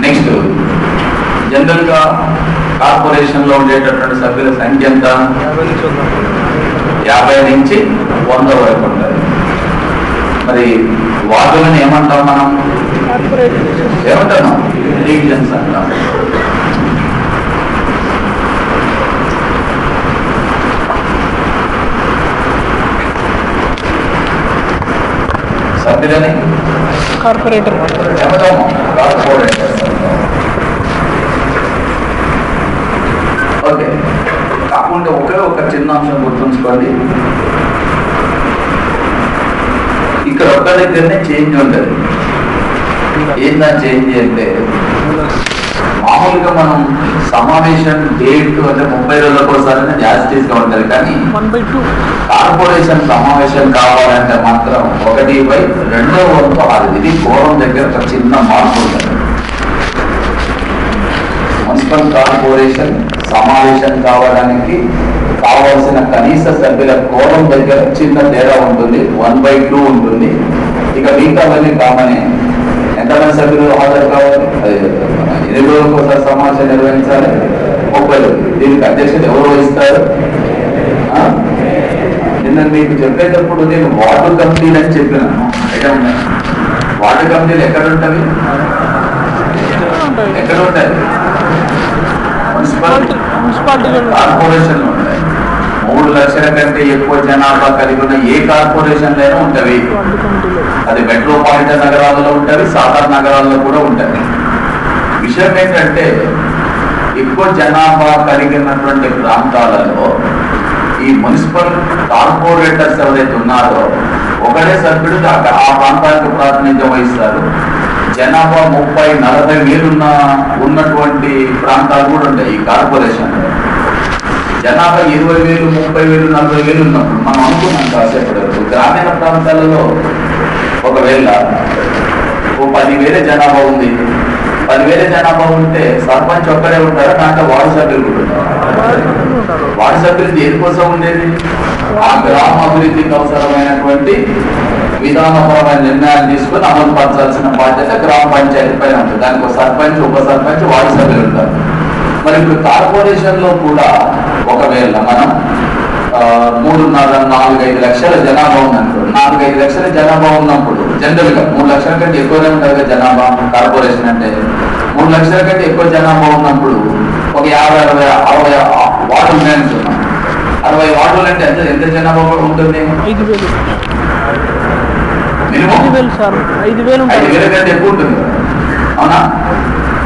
Speaker 1: నెక్స్ట్, జనరల్ గా కార్పొరేషన్ లో ఉండేటటువంటి సభ్యుల సంఖ్య ఎంత? 50 నుంచి 100 వరకు ఉంటుంది. మరి వార్డులను ఏమంటాం మనం? ఏమంటాం? డివిజన్స్ అంటాం. సభ్యులని
Speaker 2: కార్పొరేటర్
Speaker 1: ఏమంటాము? కార్పొరేటర్. ఓకే, కాకుండా ఒక చిన్న అంశం గుర్తుంచుకోండి. ఇక్కడ ఒక్క దగ్గరనే చేంజ్ ఉంటుంది. ఏందా చేంజ్ అంటే, మామూలుగా మనం సమావేశం డేట్ అంటే 30 రోజులకు ఒకసారి యాజిటీస్ గా ఉంటుంది. కానీ
Speaker 2: 1/2
Speaker 1: కార్పొరేషన్ సమావేశం కావాలంటే మాత్రం 1/2 ఇది కోరం దగ్గర ఒక చిన్న మార్పు ఉంటుంది. మున్సిపల్ కార్పొరేషన్ సమావేశం కావడానికి కావాల్సిన కనీస సభ్యుల కోరం దగ్గర చిన్న తేడా ఉంటుంది, 1/2 ఉంటుంది. ఇక మిగతావన్నీ కామనే. ఎంతమంది సభ్యులు హాజరు కావాలి? 8 రోజులకు ఒకసారి సమావేశం నిర్వహించాలి, 30 రోజులు. దీనికి అధ్యక్షత ఎవరు వహిస్తారు? నిన్న మీకు చెప్పేటప్పుడు నేను వార్డు కమిటీలు అని చెప్పినాను. అయితే ఉన్నాయి వార్డు కమిటీలు ఎక్కడ ఉంటాయి? ఎక్కడ ఉంటాయి? మున్సిపాలిటీ కార్పొరేషన్లు ఉంటాయి. 3 లక్షల కంటే ఎక్కువ జనాభా కలిగి ఉన్న ఏ కార్పొరేషన్ అయినా ఉంటవి. అది మెట్రోపాలిటన్ నగరాల్లో ఉంటవి, సాధారణ నగరాల్లో కూడా ఉంటవి. విషయం ఏంటంటే, ఎక్కువ జనాభా కలిగినటువంటి ప్రాంతాలలో ఈ మున్సిపల్ కార్పొరేటర్స్ ఎవరైతే ఉన్నారో ఒకటే సభ్యుడు ఆ ప్రాంతానికి ప్రాతినిధ్యం వహిస్తారు. జనాభా 30-40 వేలు ఉన్నటువంటి ప్రాంతాలు కూడా ఉంటాయి ఈ కార్పొరేషన్. జనాభా 20,000, 30,000, 40,000 ఉన్నప్పుడు మనం అనుకున్నాం కాసేపటి గ్రామీణ ప్రాంతాలలో ఒకవేళ 10,000 జనాభా ఉంది, 10,000 జనాభా ఉంటే సర్పంచ్ ఒక్కడే ఉంటారా, దాంట్లో వార్డు సభ్యులు కూడా ఉంటారు. వార్డు సభ్యులు దేనికోసం ఉండేది? ఆ గ్రామ అభివృద్ధికి అవసరమైనటువంటి విధానపరమైన నిర్ణయాలు తీసుకొని అమలు పరచాల్సిన బాధ్యత గ్రామ పంచాయతీ పైన ఉంటుంది. దానికి ఒక సర్పంచ్, ఉప సర్పంచ్, వార్డు సభ్యులు ఉంటారు. మరి ఇప్పుడు కార్పొరేషన్ లో కూడా ఒకవేళ మనం 3.5 లక్షల జనాభా ఉందనుకోండి. 4-5 లక్షల జనాభా ఉన్నప్పుడు జనరల్ గా 3 లక్షల కంటే ఎక్కువనే ఉంటుంది కదా జనాభా. కార్పొరేషన్ అంటే 3 లక్షల కంటే ఎక్కువ జనాభా ఉన్నప్పుడు ఒక 50-60 వార్డులు ఉన్నాయనుకున్నాం. 60 వార్డులు అంటే ఎంత జనాభా ఉంటుంది?
Speaker 2: 5,000.
Speaker 1: మినిమం
Speaker 2: 5,000
Speaker 1: కంటే ఎక్కువ ఉంటుంది అవునా?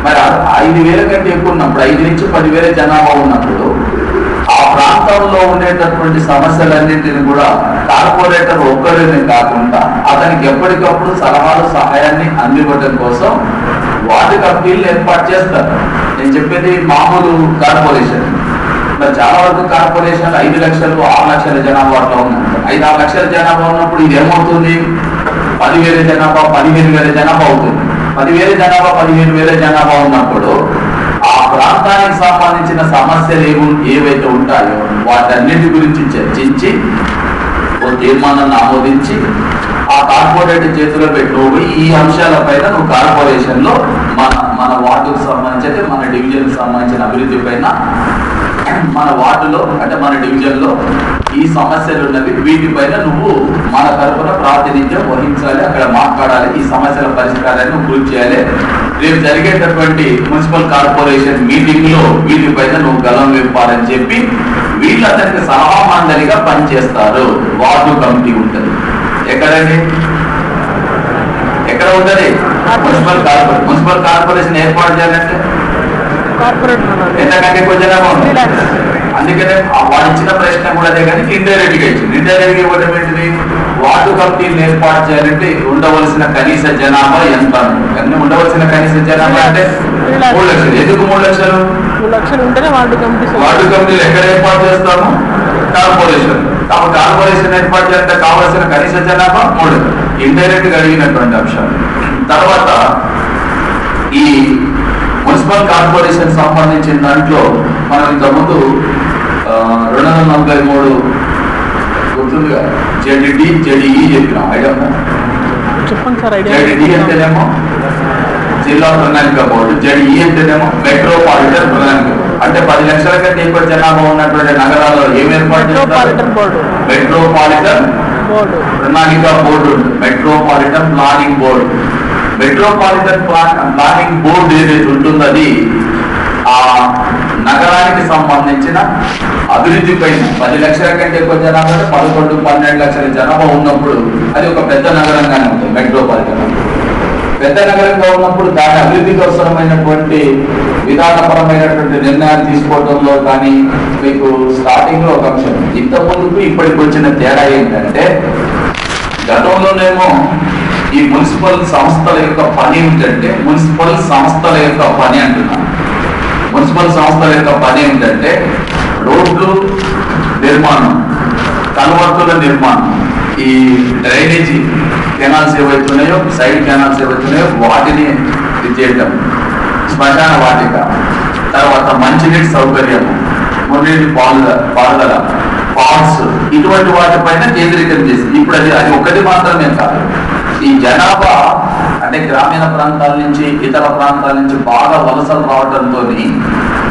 Speaker 1: మరి 5,000 కంటే ఎక్కువ ఉన్నప్పుడు 5 నుంచి 10,000 జనాభా ఉన్నప్పుడు ఆ ప్రాంతంలో ఉండేటటువంటి సమస్యలన్నింటినీ కూడా కార్పొరేటర్ ఒక్కరిని కాకుండా అతనికి ఎప్పటికప్పుడు సలహాలు సహాయాన్ని అందివ్వడం కోసం వార్డు కమిటీలు ఏర్పాటు చేస్తారు. నేను చెప్పేది మామూలు కార్పొరేషన్. మరి చాలా వరకు కార్పొరేషన్ 5 లక్షలు 6 లక్షల జనాభాలో ఉన్నాయి. 5-6 లక్షల జనాభా ఉన్నప్పుడు ఇది ఏమవుతుంది? 10,000 జనాభా 15,000 జనాభా అవుతుంది. 10,000 జనాభా 15,000 జనాభా ఉన్నప్పుడు ఆ ప్రాంతానికి సంబంధించిన సమస్యలు ఏవైతే ఉంటాయో వాటన్నిటి గురించి చర్చించి ఓ తీర్మానాన్ని ఆమోదించి ఆ కార్పొరేట్ చేతిలో పెట్టుకోబోయి ఈ అంశాలపైన నువ్వు కార్పొరేషన్ లో మన వార్డుకు సంబంధించి మన డివిజన్ సంబంధించిన అభివృద్ధి పైన మన వార్డులో అంటే మన డివిజన్ లో ఈ సమస్యలు ఉన్నవి, వీటిపైన నువ్వు మన తరఫున ప్రాతినిధ్యం వహించాలి, అక్కడ మాట్లాడాలి, ఈ సమస్యల పరిష్కారాన్ని నువ్వు కృషి చేయాలి. రేపు జరిగేటటువంటి మున్సిపల్ కార్పొరేషన్ మీటింగ్ లో వీటిపైన నువ్వు గలం విప్పాలని చెప్పి వీళ్ళు అతనికి సలహా మండలిగా పనిచేస్తారు. వార్డు కమిటీ ఉంటుంది. ఎక్కడండి? ఎక్కడ ఉంటుంది? మున్సిపల్ కార్పొరేషన్ ఏర్పాటు చేయాలంటే ఎంతకంటే ఎక్కువ జనాభా ఉంది. అందుకనే వాడు ఇచ్చిన ప్రశ్న కూడా అదే, కానీ ఇండైరెక్ట్ గా ఇచ్చింది. ఇండైరెక్ట్ గా ఇవ్వడం ఏంటిది? వార్డు కమిటీలు ఏర్పాటు చేయాలంటే ఉండవలసిన కనీస జనాభా ఎంత? ఉండవలసిన కనీస జనాభా అంటే 3 లక్షలు. ఎందుకు 3 లక్షలు?
Speaker 2: 3 లక్షలు ఉంటేనే వార్డు
Speaker 1: కమిటీలు ఎక్కడ ఏర్పాటు చేస్తాము? కార్పొరేషన్. కాబట్టి కార్పొరేషన్ ఏర్పాటు చేస్తే కావలసిన కనీస జనాభా 3. ఇండైరెక్ట్ గా అడిగినటువంటి అంశాలు. తర్వాత ఈ మున్సిపల్ కార్పొరేషన్ సంబంధించిన దాంట్లో మనం ఇంతకుముందు 243 గుర్తుందిగా జెడ్డి జెడిఈ చెప్పినాం. ఐడియా
Speaker 2: చెప్పండి సార్.
Speaker 1: జెడ్డి అంటేనేమో జిల్లా ప్రణాళిక బోర్డు, జెడిఈ అంటేనేమో మెట్రోపాలిటన్ ప్రణాళిక బోర్డు. అంటే 10 లక్షల కంటే ఎక్కువ జనాభా ఉన్నటువంటి నగరాల్లో ఏం ఏర్పాటు చేస్తారు? మెట్రోపాలిటన్ ప్రణాళిక board, metropolitan planning board. Metropolitan planning board ఏదైతే ఉంటుందో అది ఆ నగరానికి సంబంధించిన అభివృద్ధి పైన 10 లక్షల కంటే ఎక్కువ జనాభా 11-12 లక్షల జనాభా ఉన్నప్పుడు అది ఒక పెద్ద నగరంగానే ఉంటుంది. మెట్రోపాలిటన్ పెద్ద నగరంగా ఉన్నప్పుడు దాని అభివృద్ధికి అవసరమైనటువంటి విధానపరమైనటువంటి నిర్ణయాలు తీసుకోవడంలో కానీ మీకు స్టార్టింగ్ లో ఒక అంశం. ఇంత ముందుకు ఇప్పటికి వచ్చిన తేడా ఏంటంటే గతంలోనేమో ఈ మున్సిపల్ సంస్థల యొక్క పని ఏమిటంటే మున్సిపల్ సంస్థల యొక్క పని అంటున్నాను. మున్సిపల్ సంస్థల యొక్క పని ఏమిటంటే రోడ్లు నిర్మాణం, కల్వర్టుల నిర్మాణం, ఈ డ్రైనేజీ కెనాల్స్ ఏవైతున్నాయో, సైడ్ కెనాల్స్ ఏవైతున్నాయో వాటిని ఇది చేయటం, శ్మశాన వాటిక, తర్వాత మంచినీటి సౌకర్యము, మున్నీటి పారుదల, పార్క్స్, ఇటువంటి వాటిపైన కేంద్రీకరణ చేసి ఇప్పుడు అది ఒకటి మాత్రమే కాదు. ఈ జనాభా అంటే గ్రామీణ ప్రాంతాల నుంచి ఇతర ప్రాంతాల నుంచి బాగా వలసలు రావడంతో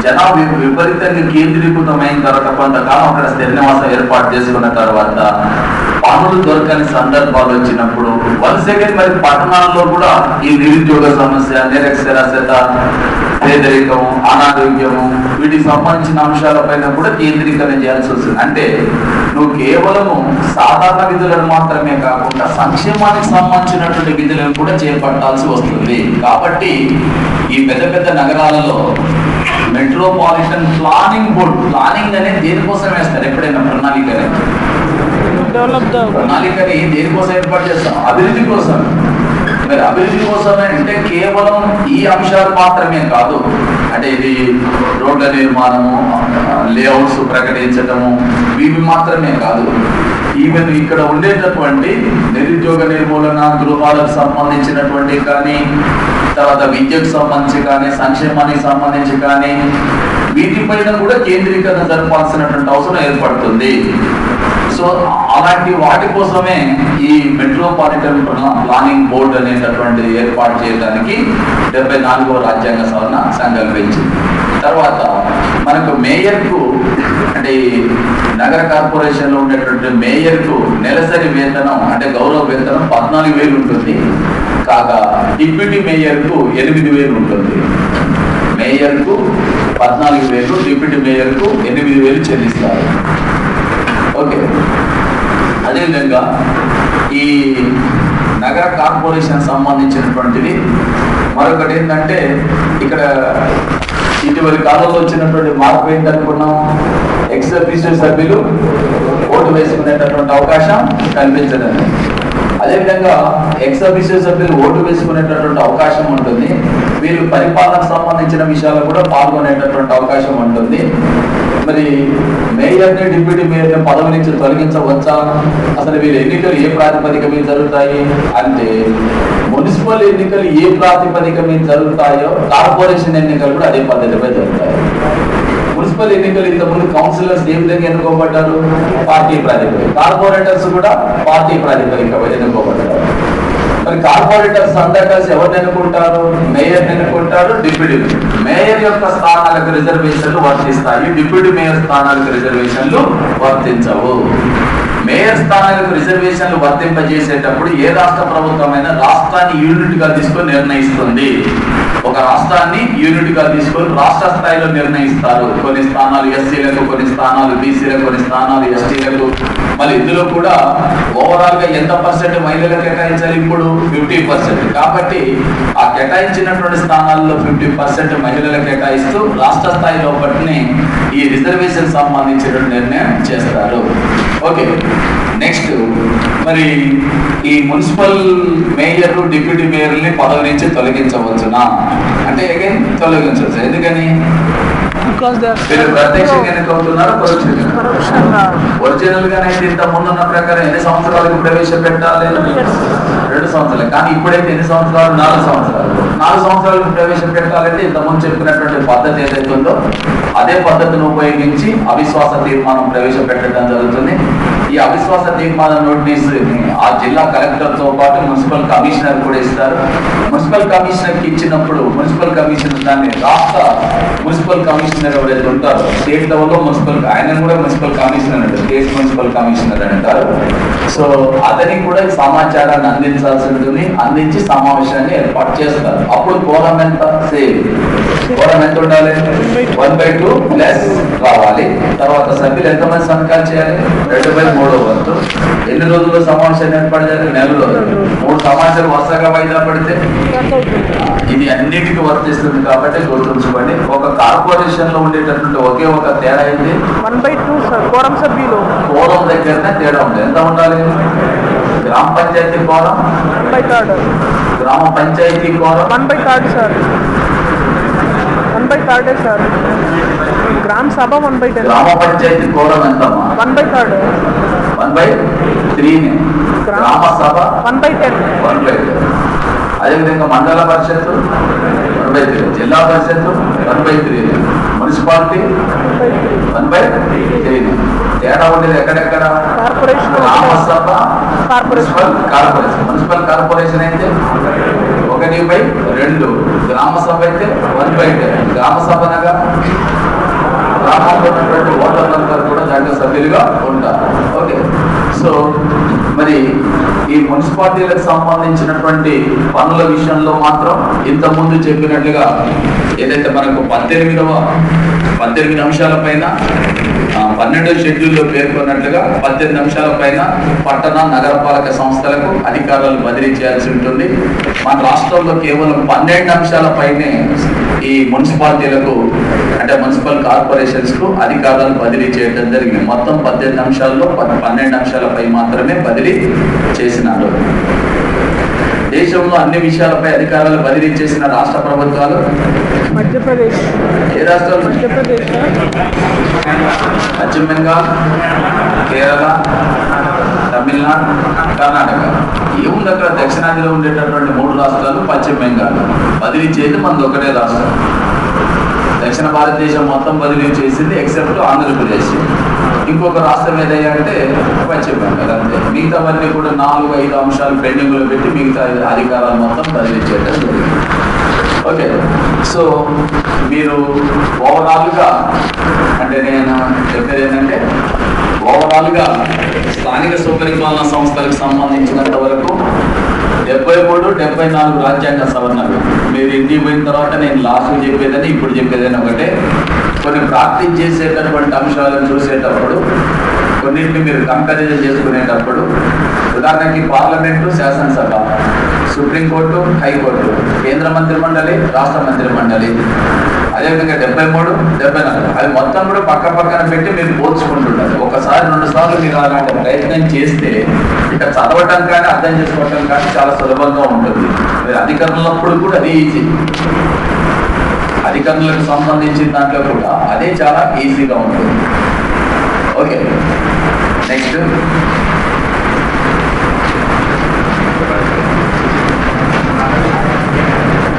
Speaker 1: జనాభా విపరీతంగా కేంద్రీకృతమైన తర్వాత కొంతకాలం అక్కడ స్థిర నివాసం ఏర్పాటు చేసుకున్న తర్వాత పనులు దొరకని సందర్భాలు వచ్చినప్పుడు వలసగా మరి పట్టణాల్లో కూడా ఈ నిరుద్యోగ సమస్య, నిరక్షరాస్యత, పేదరికము, అనారోగ్యము, వీటికి సంబంధించిన అంశాలపైన కూడా కేంద్రీకరణ చేయాల్సి వస్తుంది. అంటే నువ్వు కేవలము సాధారణ విధులను మాత్రమే కాకుండా సంక్షేమానికి సంబంధించినటువంటి విధులను కూడా చేపట్టాల్సి వస్తుంది. కాబట్టి ఈ పెద్ద పెద్ద నగరాలలో మెట్రోపాలిటన్ ప్లానింగ్ బోర్డు, ప్లానింగ్ అనేది దేనికోసం వేస్తారు? ఎప్పుడైనా ప్రణాళికని దేనికోసం ఏర్పాటు చేస్తాం? అభివృద్ధి కోసం. మరి అభివృద్ధి కోసమే అంటే కేవలం ఈ అంశాలు మాత్రమే కాదు. అంటే ఇది రోడ్ల నిర్మాణము, లేఅవుట్స్ ప్రకటించటము, ఇవి మాత్రమే కాదు. ఈవెన్ ఇక్కడ ఉండేటటువంటి నిరుద్యోగ నిర్మూలన, గృహాలకు సంబంధించినటువంటి కానీ, తర్వాత విద్యకు సంబంధించి కానీ, సంక్షేమానికి సంబంధించి కానీ, వీటిపైన కూడా కేంద్రీకరణ జరపాల్సినటువంటి అవసరం ఏర్పడుతుంది. సో అలాంటి వాటి కోసమే ఈ మెట్రోపాలిటన్ ప్లానింగ్ బోర్డు అనేటటువంటిది ఏర్పాటు చేయడానికి 74వ రాజ్యాంగ సవరణ సంకల్పించింది. తర్వాత మనకు మేయర్కు, అంటే ఈ నగర కార్పొరేషన్లో ఉండేటువంటి మేయర్కు నెలసరి వేతనం అంటే గౌరవ వేతనం 14,000 ఉంటుంది. కాగా డిప్యూటీ మేయర్కు 8,000 ఉంటుంది. మేయర్కు 14,000, డిప్యూటీ మేయర్కు 8,000 చెల్లిస్తారు. ఓకే, అదేవిధంగా ఈ నగర కార్పొరేషన్ సంబంధించినటువంటిది మరొకటి ఏంటంటే, ఇక్కడ ఇటీవలి కాలంలో వచ్చినటువంటి మార్పు ఏంటనుకున్నాం, ఎక్స్ అఫీషియో సభ్యులు ఓటు వేసుకునేటటువంటి అవకాశం కల్పించడం. అదేవిధంగా ఎక్స్ అఫీషియో సభ్యులు ఓటు వేసుకునేటటువంటి అవకాశం ఉంటుంది. వీళ్ళు పరిపాలనకు సంబంధించిన విషయాలు కూడా పాల్గొనేటటువంటి అవకాశం ఉంటుంది. మరి మేయర్ని, డిప్యూటీ మేయర్ని పదవి నుంచి తొలగించవచ్చా? అసలు వీళ్ళ ఎన్నికలు ఏ ప్రాతిపదిక మీద జరుగుతాయి అంటే, మున్సిపల్ ఎన్నికలు ఏ ప్రాతిపదిక మీద జరుగుతాయో కార్పొరేషన్ ఎన్నికలు కూడా అదే పద్ధతిపై జరుగుతాయి. మున్సిపల్ ఎన్నికలు ఇంతకుముందు కౌన్సిలర్స్ ఏ విధంగా ఎన్నుకోబడ్డారు? పార్టీ ప్రాతిపదిక. కార్పొరేటర్స్ కూడా పార్టీ ప్రాతిపదిక ఎన్నుకోబడ్డారు. మరి కార్పొరేటర్స్ అంతా కలిసి ఎవరిని ఎన్నుకుంటారు? మేయర్ని ఎన్నుకుంటారు, డిప్యూటీ మేయర్ యొక్క స్థానాలకు రిజర్వేషన్లు వర్తిస్తాయి, డిప్యూటీ మేయర్ స్థానాలకు రిజర్వేషన్లు వర్తించవు. మేయర్ స్థానాలకు రిజర్వేషన్లు వర్తింపజేసేటప్పుడు ఏ రాష్ట్ర ప్రభుత్వమైనా రాష్ట్రాన్ని యూనిట్ గా తీసుకొని నిర్ణయిస్తుంది. ఒక రాష్ట్రాన్ని యూనిట్ గా తీసుకొని రాష్ట్ర స్థాయిలో నిర్ణయిస్తారు. కొన్ని స్థానాలు ఎస్సీలకు, కొన్ని స్థానాలు బీసీలకు, కొన్ని స్థానాలు ఎస్టీలకు. మళ్ళీ ఇందులో కూడా ఓవరాల్ గా ఎంత పర్సెంట్ మహిళలకు కేటాయించాలి? ఇప్పుడు 50%. కాబట్టి ఆ కేటాయించినటువంటి స్థానాల్లో 50% మహిళలకు కేటాయిస్తూ రాష్ట్ర స్థాయిలో ఒకటిని ఈ రిజర్వేషన్ సంబంధించిన నిర్ణయం చేస్తారు. ఓకే, నెక్స్ట్ మరి ఈ మున్సిపల్ మేయర్, డిప్యూటీ మేయర్ని పదవి నుంచి తొలగించవచ్చునా అంటే అగైన్ తొలగించవచ్చు. ఎందుకని? వీళ్ళు ప్రత్యక్షంగా ఎన్నికవుతున్నారు, పరోక్షంగా. ఒరిజినల్ గానైతే ఇంత ముందున్న ప్రకారం ఎన్ని సంవత్సరాలకు ప్రవేశపెట్టాలి? 2 సంవత్సరాలు. కానీ ఇప్పుడైతే ఎన్ని సంవత్సరాలు? 4 సంవత్సరాలు. 4 సంవత్సరాలకు ప్రవేశపెట్టాలంటే ఇంతకుముందు చెప్పినటువంటి పద్ధతి ఏదైతే ఉందో అదే పద్ధతిని ఉపయోగించి అవిశ్వాస తీర్మానం ప్రవేశపెట్టడం జరుగుతుంది. ఈ అవిశ్వాస తీర్మాన నోటీస్ ఆ జిల్లా కలెక్టర్ తో పాటు మున్సిపల్ కమిషనర్ కూడా ఇస్తారు. మున్సిపల్ కమిషనర్ కి ఇచ్చినప్పుడు మున్సిపల్ కమిషనర్ దాన్ని రాష్ట్ర మున్సిపల్ కమిషనర్ ఎవరైతే ఉంటారో స్టేట్ లెవెల్లో మున్సిపల్, ఆయన కూడా మున్సిపల్ కమిషనర్ అంటారు, స్టేట్ మున్సిపల్ కమిషనర్ అంటారు. సో అతనికి కూడా సమాచారాన్ని అందించాల్సి ఉంటుంది. అందించి సమావేశాన్ని ఏర్పాటు చేస్తారు. అప్పుడు కోరం ఎంత? సేమ్ కోరం ఎంత ఉండాలి? 1/2 ప్లస్ రావాలి. తర్వాత సభ్యులు ఎంతమంది సంతకాలు చేయాలి? 2/3 వంతు. ఎన్ని రోజుల్లో సమావేశాన్ని ఏర్పాటు చేయాలి? 4 రోజులు. 3 సమావేశాలు వరుసగా వాయిదా పడితే ఇది అన్నిటికీ వర్తిస్తుంది. కాబట్టి గుర్తుంచుకోండి, ఒక కార్పొరేషన్ లో ఉండేటటువంటి ఒకే ఒక తేడా ఏంటి?
Speaker 2: 1/2 కోరం సభ్యులు. కోరం
Speaker 1: దగ్గరనే తేడా ఉంది. ఎంత ఉండాలి? గ్రామ పంచాయతీ కోరం
Speaker 2: 1/3,
Speaker 1: గ్రామ పంచాయతీ కోరం
Speaker 2: 1/3 సార్. 1/3 సార్. గ్రామ సభ 1/10.
Speaker 1: గ్రామ పంచాయతీ కోరం ఎంతమ్మా?
Speaker 2: 1/3.
Speaker 1: 1/3. గ్రామ సభ
Speaker 2: 1/10.
Speaker 1: 1/10. అదేవిధంగా మండల పరిషత్తు 1/3, జిల్లా పరిషత్తు 1/3, మున్సిపాలిటీ 1/3. తేడా ఉండేది ఎక్కడెక్కడ? గ్రామ సభ, మున్సిపల్ కార్పొరేషన్. మున్సిపల్ కార్పొరేషన్ అయితే 1/2, గ్రామ సభ అయితే 1/10. గ్రామ సభ అనగా గ్రామంలో ఉన్నటువంటి ఓటర్లందరూ కూడా దాంట్లో సభ్యులుగా ఉంటారు. ఓకే, సో మరి ఈ మున్సిపాలిటీలకు సంబంధించినటువంటి పనుల విషయంలో మాత్రం ఇంతకుముందు చెప్పినట్లుగా ఏదైతే మనకు 18 అంశాల పైన 12 షెడ్యూల్లో పేర్కొన్నట్లుగా 18 అంశాల పైన పట్టణ నగరపాలక సంస్థలకు అధికారాలు బదిలీ చేయాల్సి ఉంటుంది. మన రాష్ట్రంలో కేవలం 12 అంశాల పైనే ఈ మున్సిపాలిటీలకు అంటే మున్సిపల్ కార్పొరేషన్స్ కు అధికారాలు బదిలీ చేయడం జరిగింది. మొత్తం 18 అంశాల్లో 12 అంశాలపై మాత్రమే బదిలీ చేసినారు. దేశంలో అన్ని విషయాలపై అధికారాలు బదిలీ చేసిన రాష్ట్ర ప్రభుత్వాలు
Speaker 2: మధ్యప్రదేశ్.
Speaker 1: ఏ రాష్ట్రాలు?
Speaker 2: మధ్యప్రదేశ్,
Speaker 1: పశ్చిమ బెంగాల్, కేరళ, తమిళనాడు, కర్ణాటక. ఏముంది అక్కడ? దక్షిణాదిలో ఉండేటటువంటి 3 రాష్ట్రాలు, పశ్చిమ బెంగాల్. బదిలీ చేసి మనది ఒకటే రాష్ట్రం. దక్షిణ భారతదేశం మొత్తం బదిలీ చేసింది ఎక్సెప్ట్ ఆంధ్రప్రదేశ్. ఇంకొక రాష్ట్రం ఏదయ్యా అంటే పశ్చిమ బెంగాల్. అంతే. మిగతావన్నీ కూడా 4-5 అంశాలు పెండింగ్లో పెట్టి మిగతా అధికారాలు మొత్తం బదిలీ చేయడం జరిగింది. ఓకే. సో మీరు ఓవరాల్గా అంటే నేను చెప్పేది ఏంటంటే ఓవరాల్గా స్థానిక సుపరిపాలన సంస్థలకు సంబంధించినంత వరకు 73, 74 రాజ్యాంగ సవరణలు. మీరు ఇంటికి పోయిన తర్వాత నేను లాస్ట్ చెప్పేదని ఇప్పుడు చెప్పేదని ఒకటే. కొన్ని ప్రాక్టీస్ చేసేటటువంటి అంశాలను చూసేటప్పుడు కొన్నింటిని మీరు కంపారిజన్ చేసుకునేటప్పుడు ఉదాహరణకి పార్లమెంటు, శాసనసభ, సుప్రీంకోర్టు, హైకోర్టు, కేంద్ర మంత్రిమండలి, రాష్ట్ర మంత్రిమండలి, అదేవిధంగా 73, 74 అవి మొత్తం కూడా పక్కన పెట్టి మీరు పోల్చుకుంటుంటారు. ఒకసారి 2 సార్లు మీరు అలాంటి ప్రయత్నం చేస్తే ఇక చదవటం కానీ అర్థం చేసుకోవటం కానీ చాలా సులభంగా ఉంటుంది. మీరు అధికారులప్పుడు కూడా అదే ఈజీ. అధికారులకు సంబంధించిన దాంట్లో కూడా అదే చాలా ఈజీగా ఉంటుంది. ఓకే. నెక్స్ట్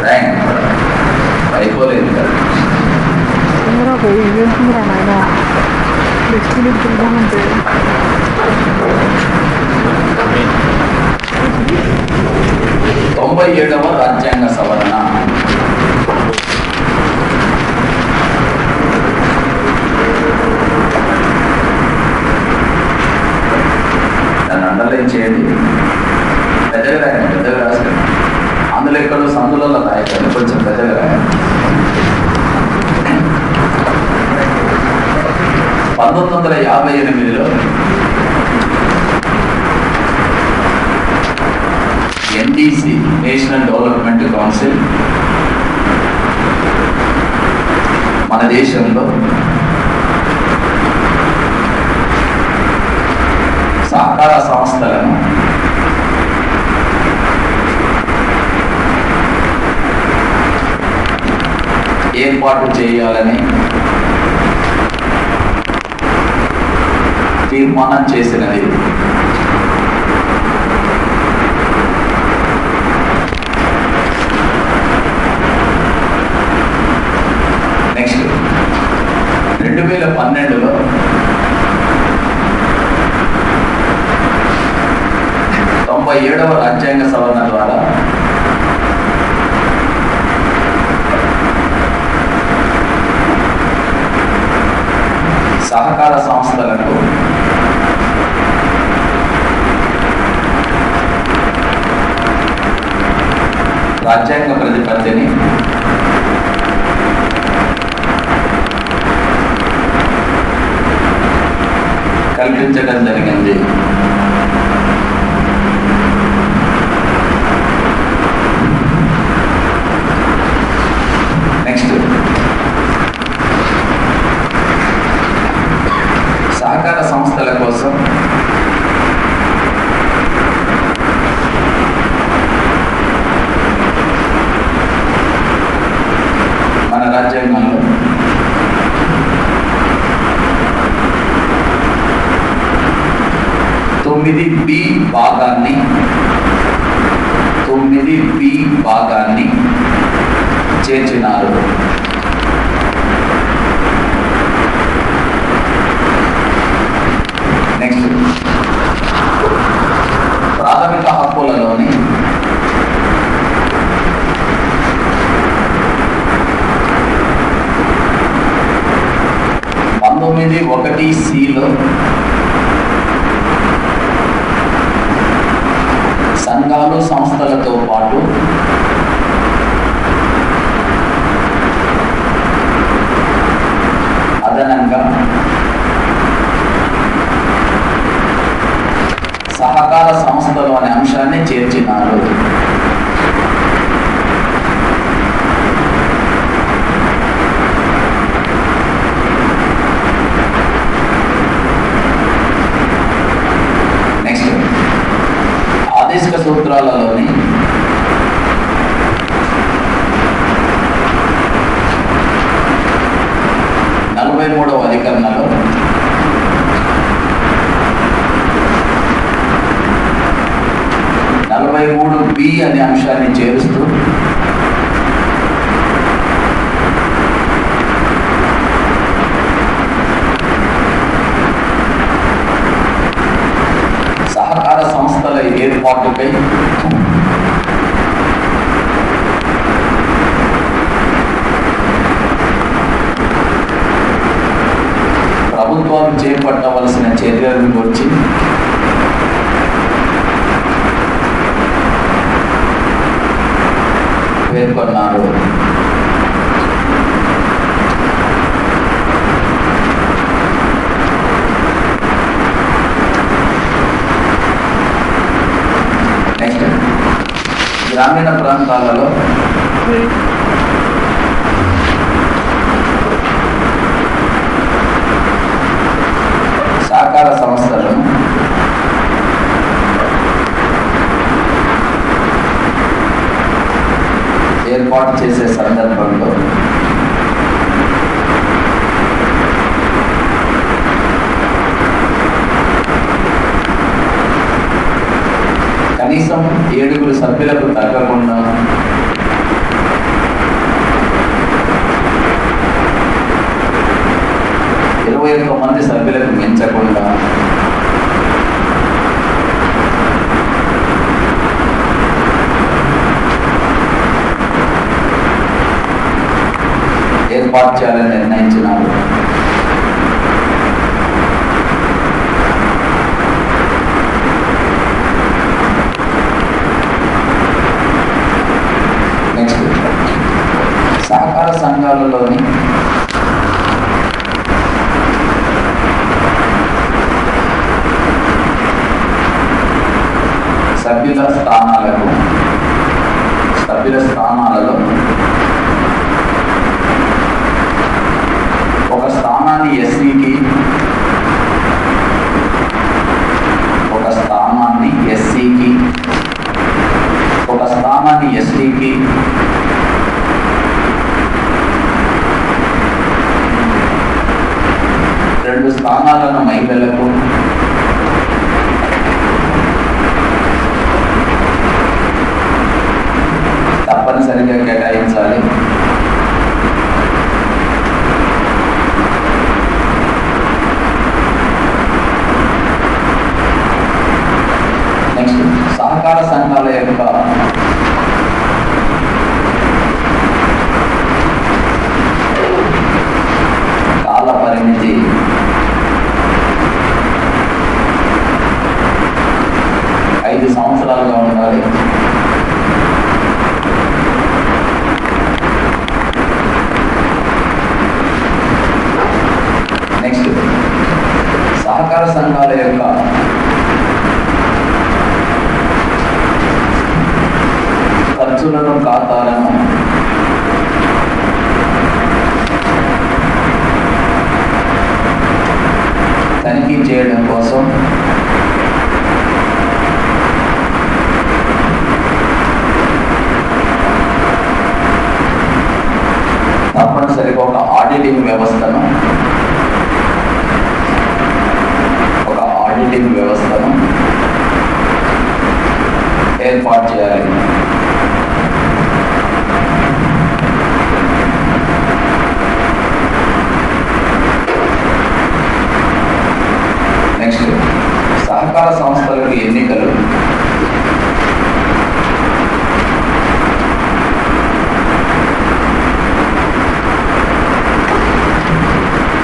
Speaker 1: ర్యాంక్ అయిపోలేదు కదా.
Speaker 2: ఇదేంటుందిరా నాయన నెక్స్ట్ వీక్ తిందామంటే
Speaker 1: 97వ రాజ్యాంగ సవరణ. దాన్ని అండర్లైన్ చేయండి. పెద్దగా రాయండి, పెద్దగా రాసుకోండి. అందులో ఎక్కడో సందులలో రాయకండి, కొంచెం పెద్దగా రాయండి. 1958లో ఎన్డీసీ, నేషనల్ డెవలప్మెంట్ కౌన్సిల్ మన దేశంలో సహకార సంస్థలను ఏర్పాటు చేయాలని తీర్మానం చేసినది. నెక్స్ట్ 2012లో వ రాజ్యాంగ సవరణ ద్వారా సహకార సంస్థలకు రాజ్యాంగ ప్రతిపత్తిని కల్పించడం జరిగింది. నెక్స్ట్ సహకార సంస్థల కోసం మన రాజ్యాంగంలో బి భాగాన్ని చేర్చినారు. నెక్స్ట్ ప్రాథమిక హక్కులలోని (19(1)(c)లో సంఘాలు సంస్థలతో పాటు అదనంగా సహకార సంస్థలు అనే అంశాన్ని చేర్చినారు. నెక్స్ట్ ఆదేశిక సూత్రాలలోని (43వ అధికరణలో 23B అనే అంశాన్ని చేరుస్తూ సహకార సంస్థల ఏర్పాటుపై ప్రభుత్వాలు చేపట్టవలసిన చర్యల గురించి పేర్కొన్నారు. నెక్స్ట్, గ్రామీణ ప్రాంతాలలో సహకార సంస్థలను ఏర్పాటు చేసే సందర్భంలో కనీసం 7 సభ్యులకు తగ్గకుండా మంది సభ్యులకు మించకుండా ఏర్పాటు చేయాలని నిర్ణయించినారు. నెక్స్ట్, సహకార సంఘాలలోని సభ్యుల స్థానాలలో ఒక స్థానాన్ని ఎస్సీకి, ఒక స్థానాన్ని ఎస్సీకి, ఒక స్థానాన్ని ఎస్టీకి, రెండు స్థానాలను మహిళలకు, తప్పనిసరిగా కేటాయించాలి. నెక్స్ట్, సహకార సంఘాల యొక్క కాల పరిమితి 5 సంవత్సరాలుగా ఉండాలి. నెక్స్ట్, సహకార సంఘాల యొక్క ఖర్చులను, ఖాతాలను తనిఖీ చేయడం కోసం తప్పనిసరిగా ఒక ఆడిటింగ్ వ్యవస్థను ఏర్పాటు చేయాలి. నెక్స్ట్, సహకార సంస్థలకు ఎన్నికలు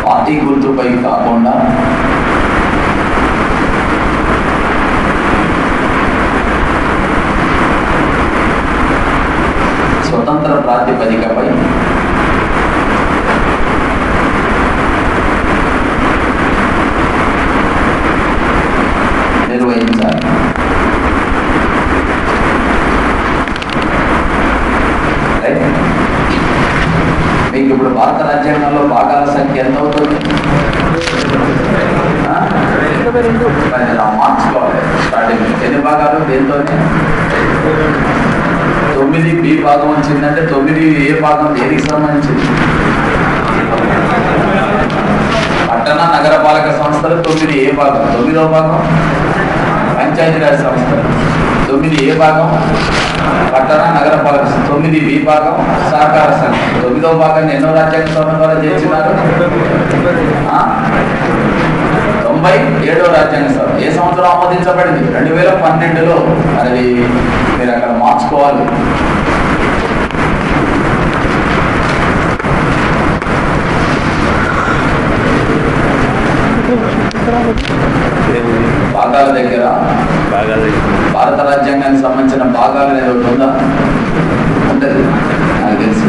Speaker 1: పార్టీ గుర్తుపై కాకుండా స్వతంత్ర ప్రాతిపదికపై నిర్వహించాలి. మీకు ఇప్పుడు భారత రాజ్యాంగంలో భాగాల సంఖ్య ఎంత అవుతుంది? మార్చుకోవాలి. స్టార్టింగ్ ఎన్ని భాగాలు? దేంతో 9B భాగం వచ్చిందంటే 9 ఏ భాగం దేనికి సంబంధించింది? పట్టణ నగరపాలక సంస్థలు 9A భాగం. 9వ భాగం పంచాయతీరాజ్ సంస్థలు. 9A భాగం పట్టణ నగర పాలక 9B భాగం సహకార సంఘం. 9వ భాగాన్ని ఎన్నో రాజ్యాంగ సవరణ ద్వారా చేర్చినారు? 97వ రాజ్యాంగ సవరణ. ఏ సంవత్సరం ఆమోదించబడింది? 2012లో. అది మీరు అక్కడ మార్చుకోవాలి. భాగాల దగ్గర భారత రాజ్యాంగానికి సంబంధించిన భాగాలు అనేది ఒకటి ఉందా? ఉంటుంది నాకు తెలిసి.